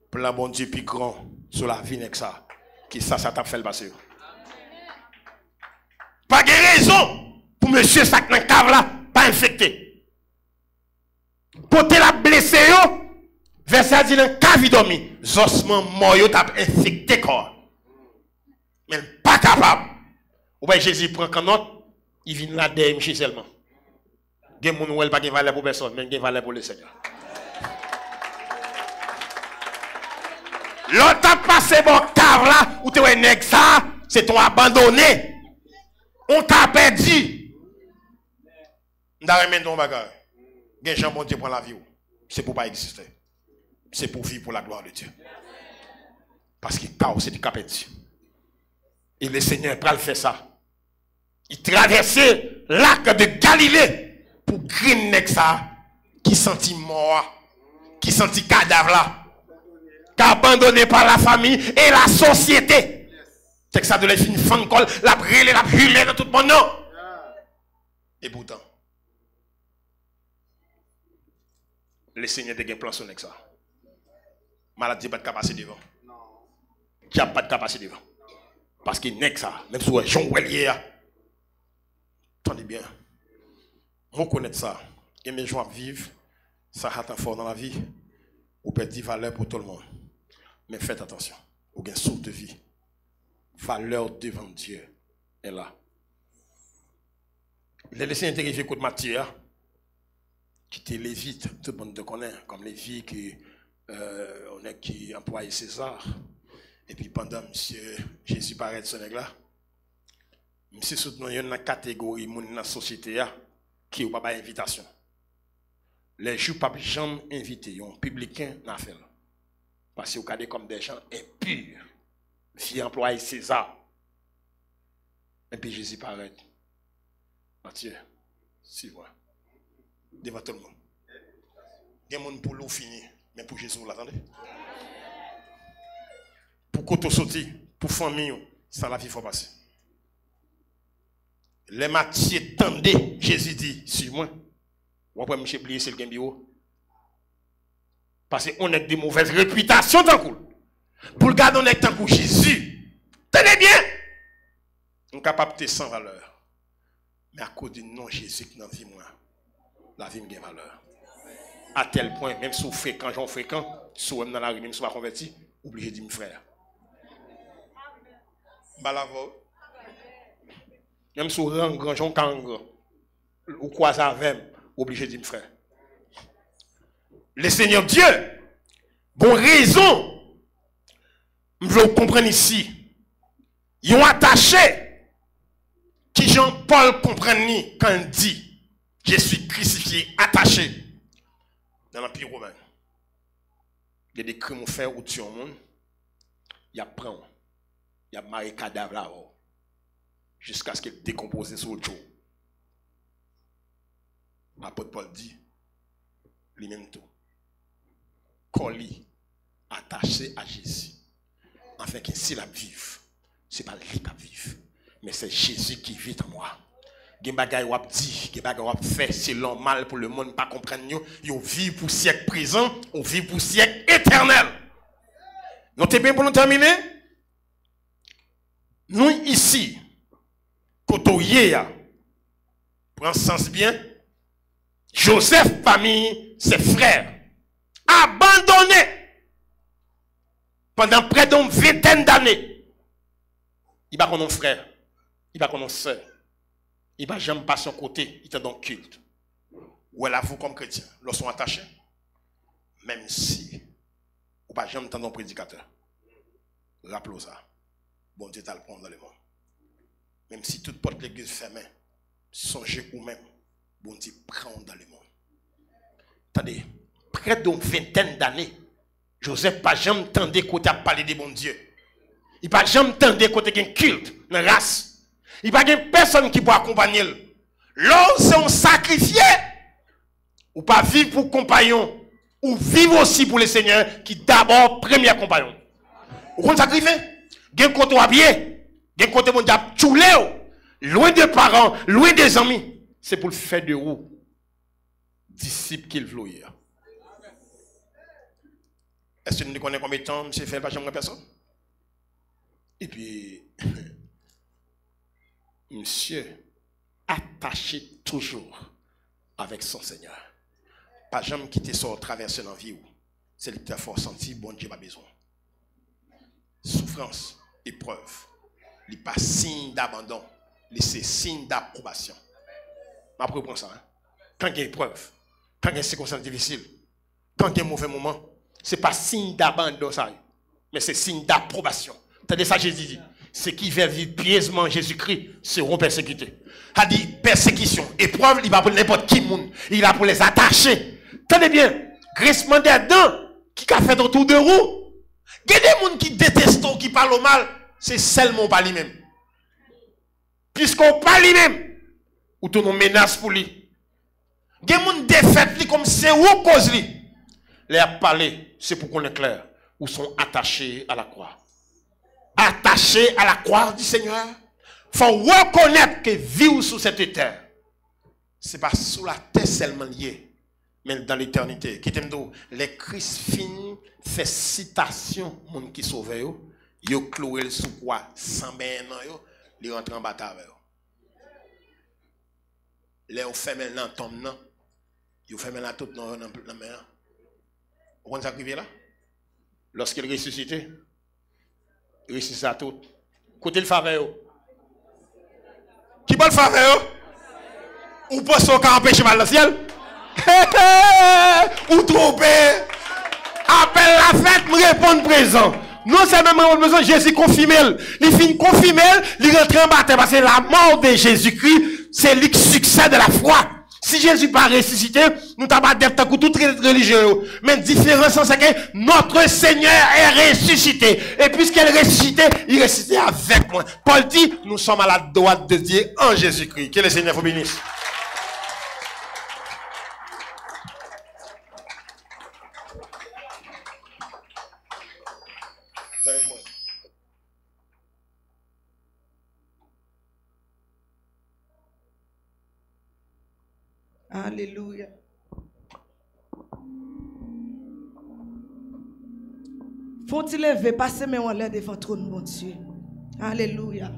Plan bon Dieu plus grand sur la vie avec ça. Qui ça t'a fait le passer. Pas de raison pour monsieur ça dans la cave là, pas infecté. Côté la blessé yo, verset dit dans cave dormi, ossements mort yo t'a infecté corps. Mais pas capable. Ou bien Jésus prend canot, il vient là derrière chez seulement. Gen moun ou el pas gen valeur pour personne, mais gen valeur pour le Seigneur. L'autre a passé bon cave là, ou te ouais nèg ça, c'est ton abandonné. On t'a perdu. N'da remen ton bagage. Gen Jean bon Dieu prend la vie. C'est pour pas exister. C'est pour vivre pour la gloire de Dieu. Parce que chaos c'est du perdu. Et le Seigneur pral faire ça. Il traversait lac de Galilée pour green nèg ça qui sentit mort, qui sentit cadavre là, qui abandonné par la famille et la société. C'est que ça de les fin fan col, la brûler, la brûler dans tout le monde non. Et pourtant le Seigneur te gen plan son nèg ça. Maladie pas de capacité devant. Il n'y a pas de capacité devant. Parce que nèg ça, même si vous Jean Wellier, attendez bien. Vous connaissez ça. Et mes joies vivre, ça a un fort dans la vie. Vous perdez valeur pour tout le monde. Mais faites attention. Vous avez une source de vie. Valeur devant Dieu est là. Les laissés intéressés contre Matthieu, qui te lévite, tout le monde te connaît, comme Lévi qui on est qui employé César. Et puis pendant monsieur Jésus paraît ce nègre là, monsieur soutenu une catégorie moun dans la société qui n'a pas d'invitation. Les jours pas jamais invité, un publicain n'a fait. Parce que vous regardez comme des gens impurs, vie employé César. Et puis Jésus paraît. Matthieu, si voilà. Devant tout le monde. Il y a des gens pour l'eau fini, mais pour Jésus, vous l'attendez. Pour côté sorti, pour famille, ça la vie faut passer. Les Matthieu tendez, Jésus dit, suis-moi. Ou après, monsieur oublié, c'est le bureau. Parce qu'on a des mauvaises réputations dans le coup. Pour le garder, on est tant pour Jésus. Tenez bien. On est capable de sans valeur. Mais à cause du nom Jésus qui dans la vie, moi, la vie me gagne valeur. À tel point, même si vous fréquent, j'en fréquent, si vous êtes dans la rue, même si vous êtes converti, obligé de dire, frère. Balavo. Même si vous êtes grand, j'en kang, ou quoi ça avec, obligé de dire, frère. Le Seigneur Dieu, bon raison, je veux comprendre ici, ils ont attaché, qui Jean-Paul comprenne quand il dit, je suis crucifié, attaché, dans l'Empire romain. Il y a des crimes faits ou tuent un monde, il y a pris, il y a maré cadavre là, jusqu'à ce qu'il décompose sur le jour. L'apôtre Paul dit, lui-même tout. Colis attaché à Jésus, afin que s'il a vive, ce n'est pas lui qui vive, mais c'est Jésus qui vit en moi. Gen bagay wap dit, gen bagay wap fait, c'est normal pour le monde pas comprendre yo vivent pour siècle présent, on vit pour siècle éternel. Notez bien pour nous terminer. Nous ici, kotoye prend sens bien. Joseph parmi ses frères abandonné pendant près d'une vingtaine d'années. Il va connaître frère, il va connaître soeur, il va jamais passer son côté, il est dans le culte. Ou elle avoue comme chrétien, lorsqu'on attaché, même si ou pas jamais entendre un prédicateur. Rappelez ça. Bon Dieu t'a le prendre dans le monde. Même si toute porte l'église fermée, songez ou même, bon Dieu prend dans le monde. Attendez, près d'une vingtaine d'années, Joseph pas jamais entendu côté à parler de bon Dieu. Il pas jamais entendu côté d'un culte, une race. Il pas de personne qui peut accompagner. Là, c'est un sacrifié. Ou pas vivre pour compagnon, ou vivre aussi pour le Seigneur qui d'abord premier compagnon. Ou qu'on sacrifie, gen côté habillé, gen côté mon diable choulé, loin des parents, loin des amis, c'est pour le faire de vous disciples qu'il veut. Est-ce que nous connaissons combien de temps monsieur fait pas jamais personne? Et puis monsieur attaché toujours avec son Seigneur. Pas jamais quitter son traverser dans la vie. C'est le qui a fort senti, bon Dieu a besoin. Souffrance, épreuve, il n'est pas signe d'abandon, c'est signe d'approbation. Je reprends ça. Hein? Quand il y a épreuve, quand il y a une circonstance difficile, quand il y a un mauvais moment, ce n'est pas signe d'abandon, ça, mais c'est signe d'approbation. Attendez ça, Jésus dit. Ceux qui veulent vivre pieusement Jésus-Christ seront persécutés. A dit persécution, épreuve, il va pour n'importe qui monde. Il a pour les attacher. Tenez bien, grincement des dents qui a fait autour de vous. Il y a des gens qui détestent, qui parlent mal, c'est seulement pas lui-même. Puisqu'on parle lui-même, ou tout nous menace pour lui. Il y a des gens défaits comme c'est où cause lui. Les a parlé, c'est pour qu'on est clair, ou sont attachés à la croix. Attachés à la croix du Seigneur. Il faut reconnaître que vivre sous cette terre, ce n'est pas sous la terre seulement lié, mais dans l'éternité. Qui t'aime d'où? Les Christ finis fait citation, moun qui sauve yo cloué sous quoi? Sans ben non yo, li rentre en bataille avec yo. Les on fait maintenant tombe non, yo fait maintenant tout dans la mer. Vous comprenez ça qui vient là? Lorsqu'il ressuscité, il ressuscite à tout. Côté le faveur. Qui peut le faveur? Ou pas son cas empêcher mal dans le ciel? Ou tromper? Appelle la fête, me répondre présent. Non seulement besoin Jésus confirme, il finit confirmer, il rentre en bataille parce que la mort de Jésus-Christ, c'est le succès de la foi. Si Jésus n'a pas ressuscité, nous n'avons pas d'être toute religieux. Mais la différence, c'est que notre Seigneur est ressuscité. Et puisqu'il est ressuscité, il est ressuscité avec moi. Paul dit, nous sommes à la droite de Dieu en Jésus-Christ. Que le Seigneur vous bénisse. Alléluia. Faut-il lever, passer mes en l'air devant trône, mon Dieu. Alléluia.